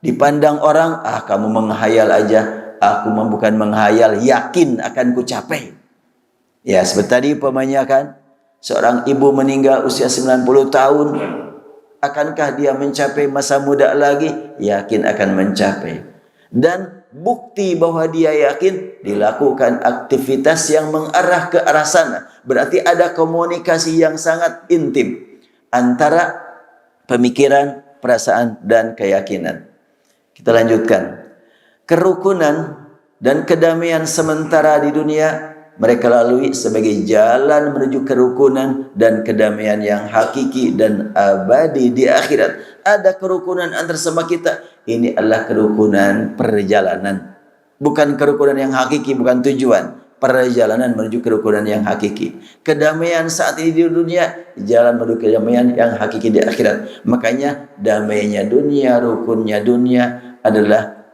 dipandang orang, kamu menghayal aja. Aku bukan menghayal, yakin akan ku capai. Ya, seperti tadi umpamanya kan, seorang ibu meninggal usia 90 tahun. Akankah dia mencapai masa muda lagi? Yakin akan mencapai. Dan bukti bahwa dia yakin, dilakukan aktivitas yang mengarah ke arah sana. Berarti ada komunikasi yang sangat intim antara pemikiran, perasaan, dan keyakinan. Kita lanjutkan. Kerukunan dan kedamaian sementara di dunia mereka lalui sebagai jalan menuju kerukunan dan kedamaian yang hakiki dan abadi di akhirat. Ada kerukunan antar sama kita. Ini adalah kerukunan perjalanan, bukan kerukunan yang hakiki, bukan tujuan. Perjalanan menuju kerukunan yang hakiki. Kedamaian saat ini di dunia, jalan menuju kedamaian yang hakiki di akhirat. Makanya damainya dunia, rukunnya dunia adalah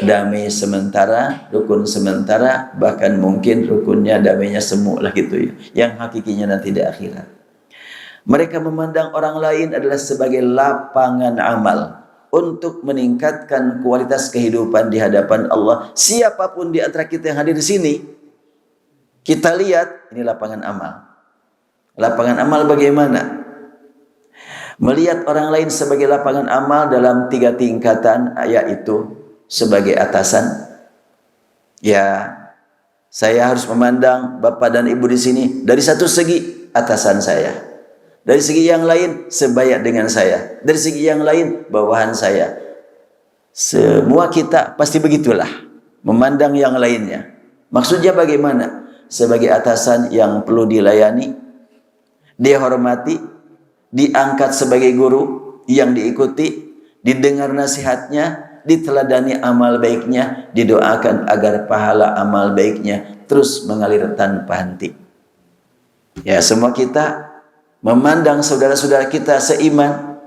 damai sementara, rukun sementara, bahkan mungkin rukunnya damainya semu lah gitu ya, yang hakikinya nanti di akhirat. Mereka memandang orang lain adalah sebagai lapangan amal untuk meningkatkan kualitas kehidupan di hadapan Allah. Siapapun di antara kita yang hadir di sini, kita lihat ini lapangan amal. Lapangan amal bagaimana? Melihat orang lain sebagai lapangan amal dalam 3 tingkatan, yaitu sebagai atasan. Ya, saya harus memandang Bapak dan Ibu di sini dari satu segi, atasan saya. Dari segi yang lain, sebaya dengan saya. Dari segi yang lain, bawahan saya. Semua kita pasti begitulah, memandang yang lainnya. Maksudnya bagaimana? Sebagai atasan yang perlu dilayani, dihormati, diangkat sebagai guru yang diikuti, didengar nasihatnya, diteladani amal baiknya, didoakan agar pahala amal baiknya terus mengalir tanpa henti. Ya, semua kita memandang saudara-saudara kita seiman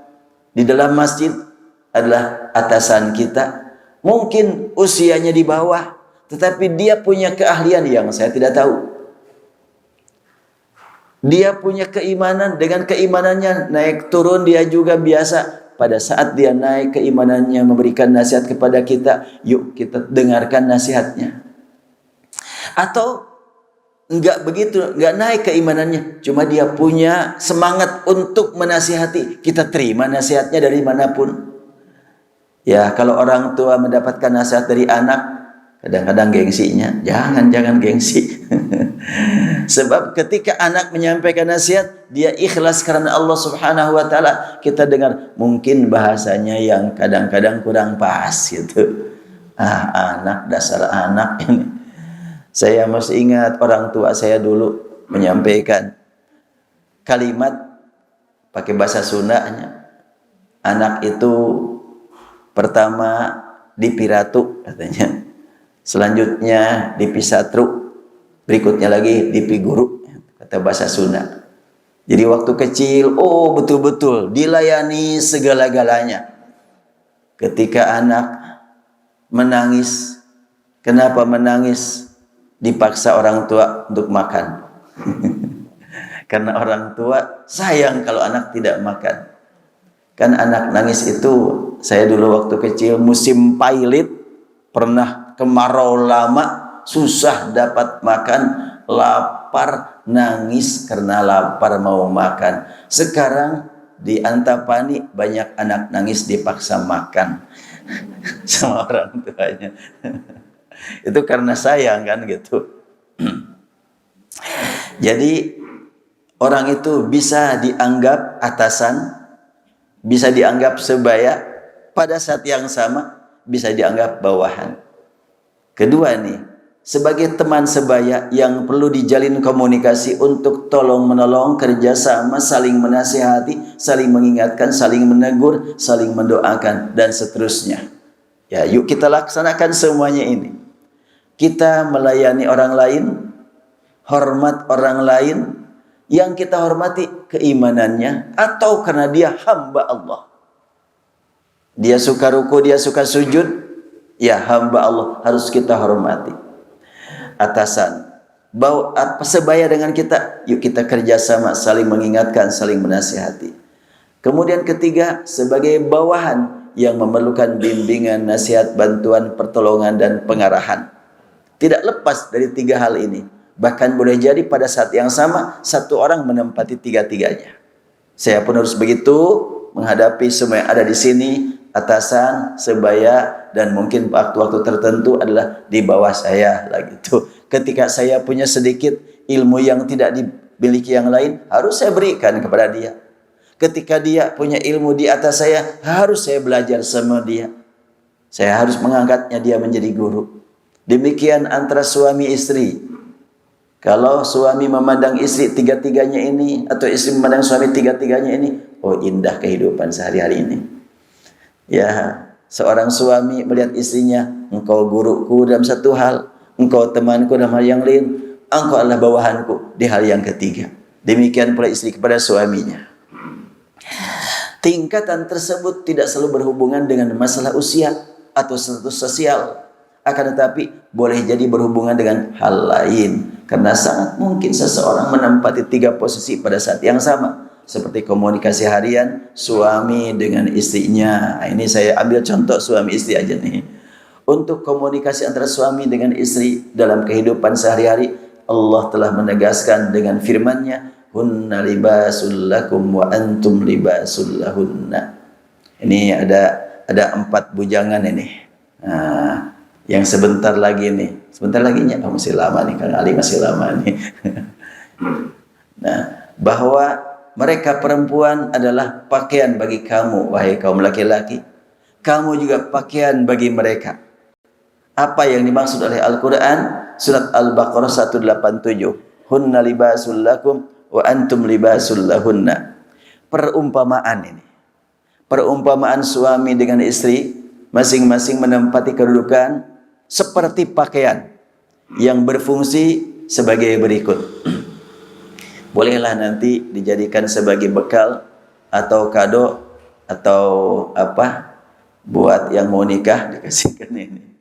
di dalam masjid adalah atasan kita. Mungkin usianya di bawah, tetapi dia punya keahlian yang saya tidak tahu. Dia punya keimanan, dengan keimanannya naik turun dia juga biasa. Pada saat dia naik keimanannya memberikan nasihat kepada kita, yuk kita dengarkan nasihatnya. Atau enggak begitu, enggak naik keimanannya, cuma dia punya semangat untuk menasihati, kita terima nasihatnya dari manapun. Ya, kalau orang tua mendapatkan nasihat dari anak, kadang-kadang gengsinya, jangan gengsi. Sebab ketika anak menyampaikan nasihat, dia ikhlas karena Allah Subhanahu wa taala. Kita dengar mungkin bahasanya yang kadang-kadang kurang pas gitu. Anak, dasar anak ini. Saya masih ingat orang tua saya dulu menyampaikan kalimat pakai bahasa Sundanya. Anak itu pertama dipiratu katanya. Selanjutnya dipisatru, berikutnya lagi dipiguru, kata bahasa Sunda. Jadi waktu kecil, betul-betul dilayani segala-galanya. Ketika anak menangis, kenapa menangis? Dipaksa orang tua untuk makan. Karena orang tua sayang kalau anak tidak makan. Kan anak nangis itu, saya dulu waktu kecil musim pailit, pernah kemarau lama, susah dapat makan, lapar, nangis karena lapar mau makan. Sekarang di Antapani banyak anak nangis dipaksa makan sama orang tuanya. Itu karena sayang kan gitu. Jadi orang itu bisa dianggap atasan, bisa dianggap sebaya, pada saat yang sama bisa dianggap bawahan. Kedua nih, sebagai teman sebaya yang perlu dijalin komunikasi untuk tolong-menolong, kerjasama, saling menasihati, saling mengingatkan, saling menegur, saling mendoakan, dan seterusnya. Ya, yuk kita laksanakan semuanya ini. Kita melayani orang lain, hormat orang lain, yang kita hormati keimanannya, atau karena dia hamba Allah. Dia suka ruku, dia suka sujud, ya hamba Allah, harus kita hormati. Atasan, sebaya dengan kita, yuk kita kerjasama, saling mengingatkan, saling menasihati. Kemudian ketiga, sebagai bawahan yang memerlukan bimbingan, nasihat, bantuan, pertolongan, dan pengarahan. Tidak lepas dari 3 hal ini. Bahkan boleh jadi pada saat yang sama, satu orang menempati 3-tiganya. Saya pun harus begitu menghadapi semua yang ada di sini, atasan, sebaya, dan mungkin waktu-waktu tertentu adalah di bawah saya lagi itu. Ketika saya punya sedikit ilmu yang tidak dimiliki yang lain, harus saya berikan kepada dia. Ketika dia punya ilmu di atas saya, harus saya belajar sama dia. Saya harus mengangkatnya dia menjadi guru. Demikian antara suami istri. Kalau suami memandang istri 3-tiganya ini, atau istri memandang suami 3-tiganya ini, indah kehidupan sehari-hari ini. Ya, seorang suami melihat istrinya, engkau guruku dalam satu hal, engkau temanku dalam hal yang lain, engkau adalah bawahanku di hal yang ketiga. Demikian pula istri kepada suaminya. Tingkatan tersebut tidak selalu berhubungan dengan masalah usia atau status sosial, akan tetapi boleh jadi berhubungan dengan hal lain. Karena sangat mungkin seseorang menempati 3 posisi pada saat yang sama. Seperti komunikasi harian suami dengan istrinya. Nah, ini saya ambil contoh suami istri aja nih. Untuk komunikasi antara suami dengan istri dalam kehidupan sehari-hari, Allah telah menegaskan dengan firman-Nya, "Hunna libasul lakum wa antum libasul lahunna." Ini ada 4 bujangan ini. Nah, yang sebentar lagi nih. Sebentar lagi nya, masih lama nih, Kang Ali masih lama nih. Nah, bahwa mereka perempuan adalah pakaian bagi kamu, wahai kaum laki-laki. Kamu juga pakaian bagi mereka. Apa yang dimaksud oleh Al-Quran? Surat Al-Baqarah 187. Hunna libasul lakum wa antum libasul lahunna. Perumpamaan ini. Perumpamaan suami dengan istri, masing-masing menempati kedudukan seperti pakaian yang berfungsi sebagai berikut. Bolehlah nanti dijadikan sebagai bekal atau kado atau apa buat yang mau nikah, dikasihkan ini.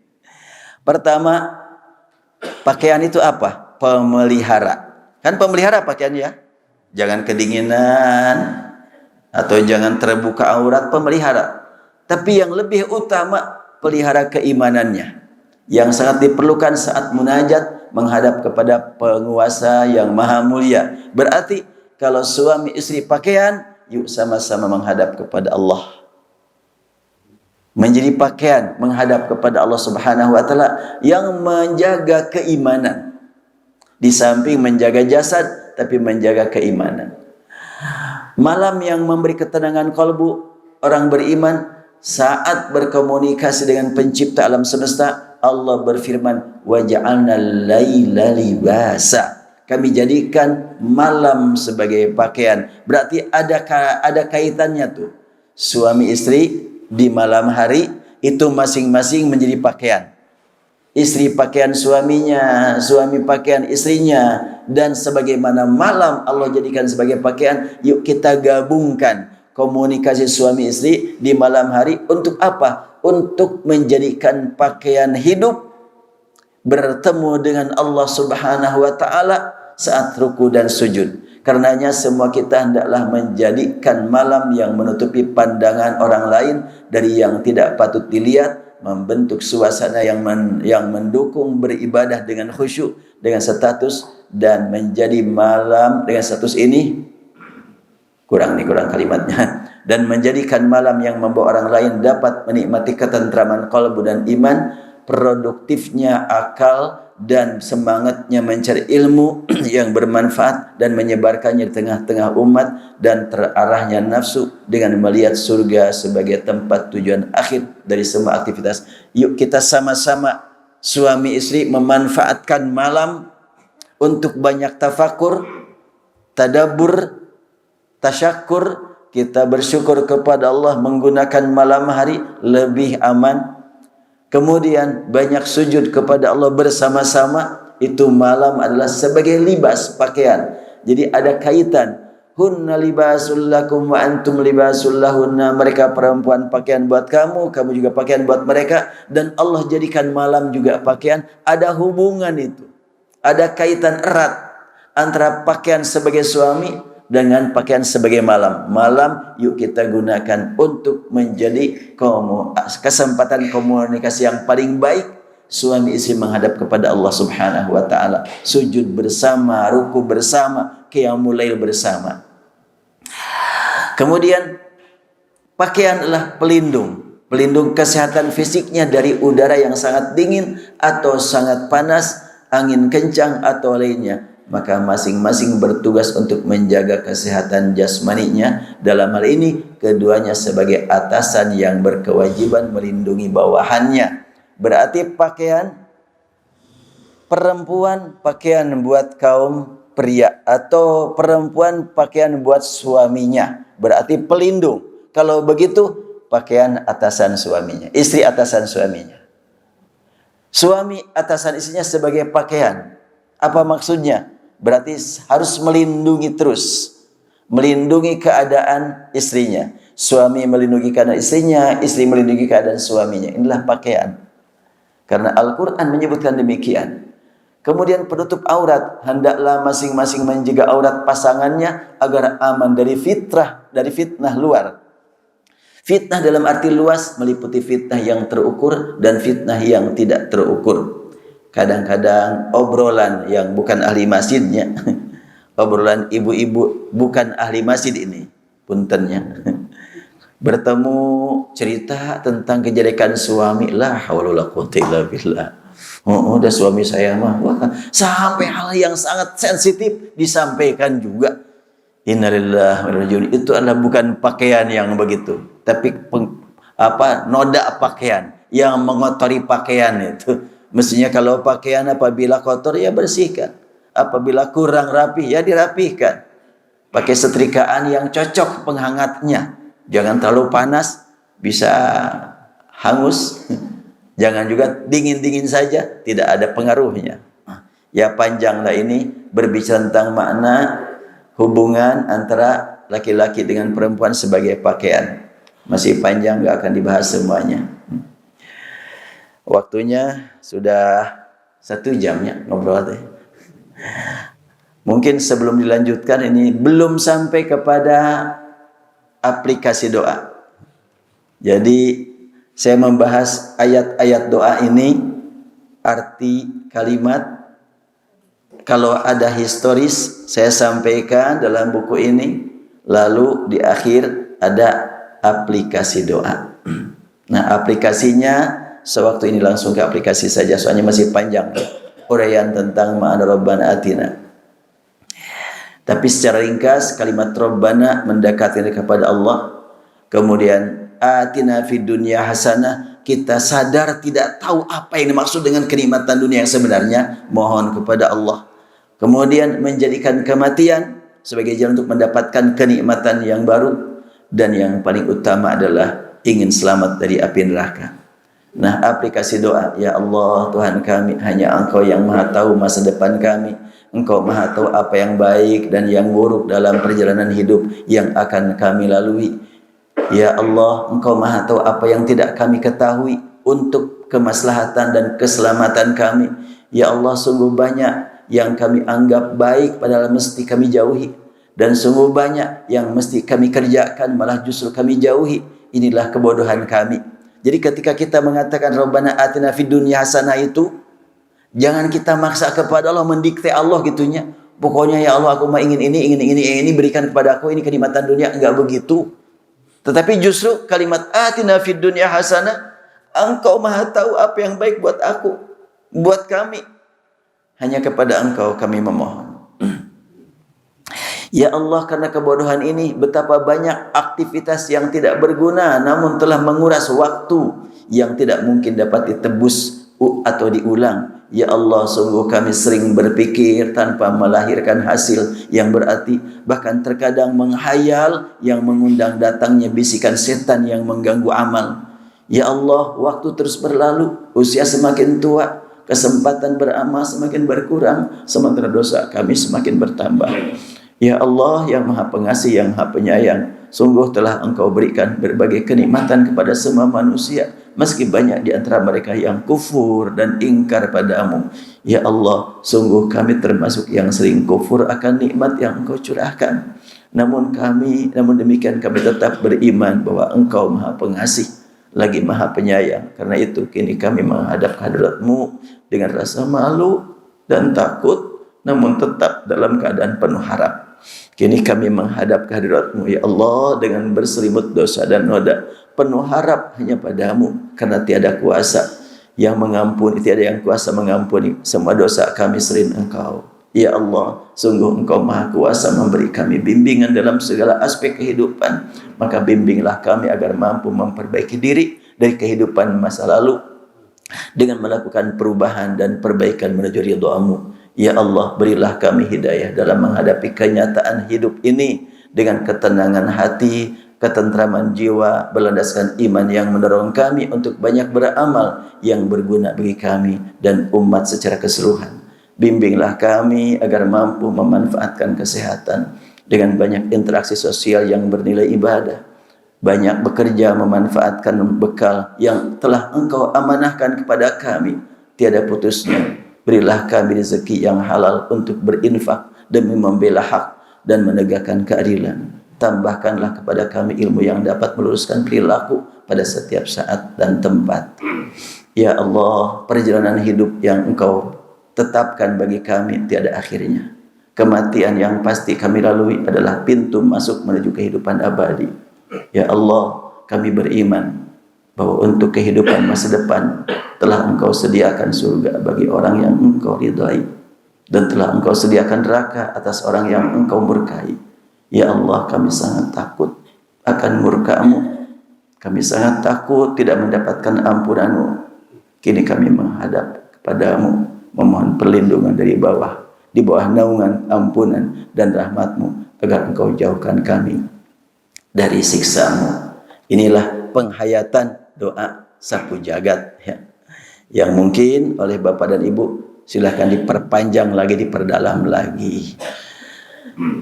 Pertama, pakaian itu apa? Pemelihara. Kan pemelihara pakaian ya. Jangan kedinginan atau jangan terbuka aurat, pemelihara. Tapi yang lebih utama, pelihara keimanannya. Yang sangat diperlukan saat munajat menghadap kepada penguasa yang maha mulia. Berarti kalau suami istri pakaian, yuk sama-sama menghadap kepada Allah. Menjadi pakaian menghadap kepada Allah Subhanahu wa taala yang menjaga keimanan. Di samping menjaga jasad, tapi menjaga keimanan. Malam yang memberi ketenangan kalbu orang beriman saat berkomunikasi dengan pencipta alam semesta, Allah berfirman, "Waja'alna al-laila libasa." Kami jadikan malam sebagai pakaian. Berarti ada kaitannya tuh. Suami istri di malam hari itu masing-masing menjadi pakaian. Istri pakaian suaminya, suami pakaian istrinya, dan sebagaimana malam Allah jadikan sebagai pakaian, yuk kita gabungkan komunikasi suami istri di malam hari untuk apa? Untuk menjadikan pakaian hidup bertemu dengan Allah Subhanahu wa taala saat ruku dan sujud. Karenanya semua kita hendaklah menjadikan malam yang menutupi pandangan orang lain dari yang tidak patut dilihat, membentuk suasana yang mendukung beribadah dengan khusyuk, dengan status, dan menjadi malam dengan status ini kurang kalimatnya, dan menjadikan malam yang membawa orang lain dapat menikmati ketentraman kalbu dan iman, produktifnya akal dan semangatnya mencari ilmu yang bermanfaat dan menyebarkannya di tengah-tengah umat, dan terarahnya nafsu dengan melihat surga sebagai tempat tujuan akhir dari semua aktivitas. Yuk kita sama-sama suami istri memanfaatkan malam untuk banyak tafakur, tadabbur, tasyakur. Kita bersyukur kepada Allah menggunakan malam hari lebih aman. Kemudian banyak sujud kepada Allah bersama-sama. Itu malam adalah sebagai libas, pakaian. Jadi ada kaitan. Hunna libasul lakum wa antum libasul lahunna. Mereka perempuan pakaian buat kamu, kamu juga pakaian buat mereka. Dan Allah jadikan malam juga pakaian. Ada hubungan itu. Ada kaitan erat antara pakaian sebagai suami dengan pakaian sebagai malam. Malam yuk kita gunakan untuk menjadi kesempatan komunikasi yang paling baik. Suami istri menghadap kepada Allah Subhanahu wa taala, sujud bersama, ruku bersama, qiyamul lail bersama. Kemudian pakaian adalah pelindung kesehatan fisiknya dari udara yang sangat dingin atau sangat panas, angin kencang atau lainnya. Maka masing-masing bertugas untuk menjaga kesehatan jasmaninya. Dalam hal ini, keduanya sebagai atasan yang berkewajiban melindungi bawahannya. Berarti pakaian perempuan pakaian buat kaum pria, atau perempuan pakaian buat suaminya. Berarti pelindung. Kalau begitu, pakaian atasan suaminya, istri atasan suaminya. Suami atasan istrinya sebagai pakaian. Apa maksudnya? Berarti harus melindungi terus, melindungi keadaan istrinya. Suami melindungi keadaan istrinya, istri melindungi keadaan suaminya. Inilah pakaian. Karena Al-Quran menyebutkan demikian. Kemudian penutup aurat, hendaklah masing-masing menjaga aurat pasangannya agar aman dari fitnah luar. Fitnah dalam arti luas meliputi fitnah yang terukur dan fitnah yang tidak terukur. Kadang-kadang obrolan yang bukan ahli masjidnya, obrolan ibu-ibu bukan ahli masjid ini, puntennya. Bertemu cerita tentang kejelekan suami, la haula wala quwwata illa billah. Oh, udah suami saya mah, wah, sampai hal yang sangat sensitif disampaikan juga. Innalillahi wa inna ilaihi raji'un. Itu adalah bukan pakaian yang begitu, tapi noda pakaian yang mengotori pakaian itu. Mestinya kalau pakaian apabila kotor ya bersihkan, apabila kurang rapi ya dirapihkan. Pakai setrikaan yang cocok penghangatnya. Jangan terlalu panas, bisa hangus. Jangan juga dingin-dingin saja, tidak ada pengaruhnya. Ya panjanglah ini berbicara tentang makna hubungan antara laki-laki dengan perempuan sebagai pakaian. Masih panjang, gak akan dibahas semuanya. Waktunya sudah 1 jamnya ngobrol teh. Mungkin sebelum dilanjutkan ini belum sampai kepada aplikasi doa. Jadi saya membahas ayat-ayat doa ini, arti kalimat. Kalau ada historis saya sampaikan dalam buku ini, lalu di akhir ada aplikasi doa. Nah, aplikasinya sewaktu ini langsung ke aplikasi saja, soalnya masih panjang uraian tentang ma'ana Rabbana atina. Tapi secara ringkas kalimat Rabbana mendekatkan kepada Allah. Kemudian atina fid dunya hasanah, kita sadar tidak tahu apa yang dimaksud dengan kenikmatan dunia yang sebenarnya, mohon kepada Allah. Kemudian menjadikan kematian sebagai jalan untuk mendapatkan kenikmatan yang baru, dan yang paling utama adalah ingin selamat dari api neraka. Nah, aplikasi doa, ya Allah Tuhan kami, hanya Engkau yang maha tahu masa depan kami. Engkau maha tahu apa yang baik dan yang buruk dalam perjalanan hidup yang akan kami lalui. Ya Allah, Engkau maha tahu apa yang tidak kami ketahui untuk kemaslahatan dan keselamatan kami. Ya Allah, sungguh banyak yang kami anggap baik padahal mesti kami jauhi, dan sungguh banyak yang mesti kami kerjakan malah justru kami jauhi. Inilah kebodohan kami. Jadi ketika kita mengatakan Rabbana atina fid dunya hasanah itu, jangan kita maksa kepada Allah, mendikte Allah gitunya. Pokoknya ya Allah aku mah ingin ini berikan kepada aku, ini kenikmatan dunia. Enggak begitu. Tetapi justru kalimat atina fid dunya hasanah, Engkau maha tahu apa yang baik buat aku, buat kami. Hanya kepada Engkau kami memohon. Ya Allah, karena kebodohan ini betapa banyak aktivitas yang tidak berguna namun telah menguras waktu yang tidak mungkin dapat ditebus atau diulang. Ya Allah, sungguh kami sering berpikir tanpa melahirkan hasil yang berarti, bahkan terkadang menghayal yang mengundang datangnya bisikan setan yang mengganggu amal. Ya Allah, waktu terus berlalu, usia semakin tua, kesempatan beramal semakin berkurang, sementara dosa kami semakin bertambah. Ya Allah yang maha pengasih, yang maha penyayang, sungguh telah Engkau berikan berbagai kenikmatan kepada semua manusia, meski banyak di antara mereka yang kufur dan ingkar padamu. Ya Allah, sungguh kami termasuk yang sering kufur akan nikmat yang Engkau curahkan. Namun demikian kami tetap beriman bahwa Engkau maha pengasih lagi maha penyayang. Karena itu kini kami menghadap hadirat-Mu dengan rasa malu dan takut, namun tetap dalam keadaan penuh harap. Kini kami menghadap kehadirat-Mu ya Allah dengan berselimut dosa dan noda, penuh harap hanya padamu, karena tiada kuasa yang mengampuni, tiada yang kuasa mengampuni semua dosa kami selain Engkau. Ya Allah, sungguh Engkau maha kuasa memberi kami bimbingan dalam segala aspek kehidupan. Maka bimbinglah kami agar mampu memperbaiki diri dari kehidupan masa lalu dengan melakukan perubahan dan perbaikan menuju ridha-Mu. Ya Allah, berilah kami hidayah dalam menghadapi kenyataan hidup ini dengan ketenangan hati, ketentraman jiwa, berlandaskan iman yang mendorong kami untuk banyak beramal yang berguna bagi kami dan umat secara keseluruhan. Bimbinglah kami agar mampu memanfaatkan kesehatan dengan banyak interaksi sosial yang bernilai ibadah, banyak bekerja memanfaatkan bekal yang telah Engkau amanahkan kepada kami, tiada putusnya, Berilah kami rezeki yang halal untuk berinfak demi membela hak dan menegakkan keadilan. Tambahkanlah kepada kami ilmu yang dapat meluruskan perilaku pada setiap saat dan tempat. Ya Allah, perjalanan hidup yang Engkau tetapkan bagi kami tiada akhirnya. Kematian yang pasti kami lalui adalah pintu masuk menuju kehidupan abadi. Ya Allah, kami beriman bahwa untuk kehidupan masa depan telah Engkau sediakan surga bagi orang yang Engkau ridai, dan telah Engkau sediakan neraka atas orang yang Engkau murkai. Ya Allah, kami sangat takut akan murka-Mu. Kami sangat takut tidak mendapatkan ampunan-Mu. Kini kami menghadap kepadamu, memohon perlindungan di bawah naungan ampunan dan rahmat-Mu, agar Engkau jauhkan kami dari siksa-Mu. Inilah penghayatan doa sapu jagat ya, yang mungkin oleh Bapak dan Ibu silahkan diperpanjang lagi, diperdalam lagi.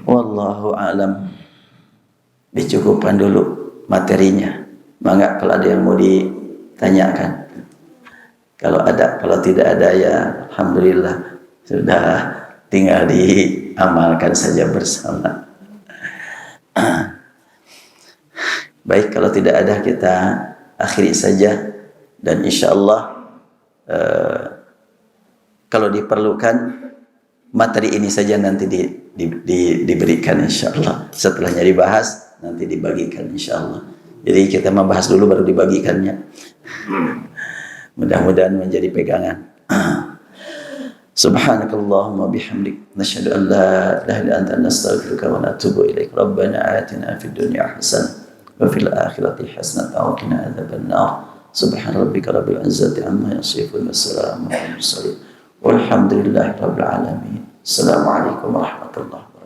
Wallahu alam. Dicukupkan dulu materinya. Mangga kalau ada yang mau ditanyakan. Kalau ada, kalau tidak ada ya alhamdulillah, sudah tinggal diamalkan saja bersama. Baik, kalau tidak ada kita akhiri saja, dan insya Allah kalau diperlukan materi ini saja nanti diberikan insya Allah. Setelahnya dibahas nanti dibagikan insya Allah. Jadi kita membahas dulu baru dibagikannya. Mudah-mudahan menjadi pegangan. Subhanakallahumma bihamdik, nasyhadu an la ilaha illa anta, nastaghfiruka wa natubu ilaik. Rabbana atina fid dunya hasanah wa fil akhirati hasanah wa qina adzabannar. Subhana rabbika rabbil izzati amma yasifun, wassalamu alal mursalin walhamdulillahi rabbil alamin. Assalamualaikum warahmatullahi wabarakatuh.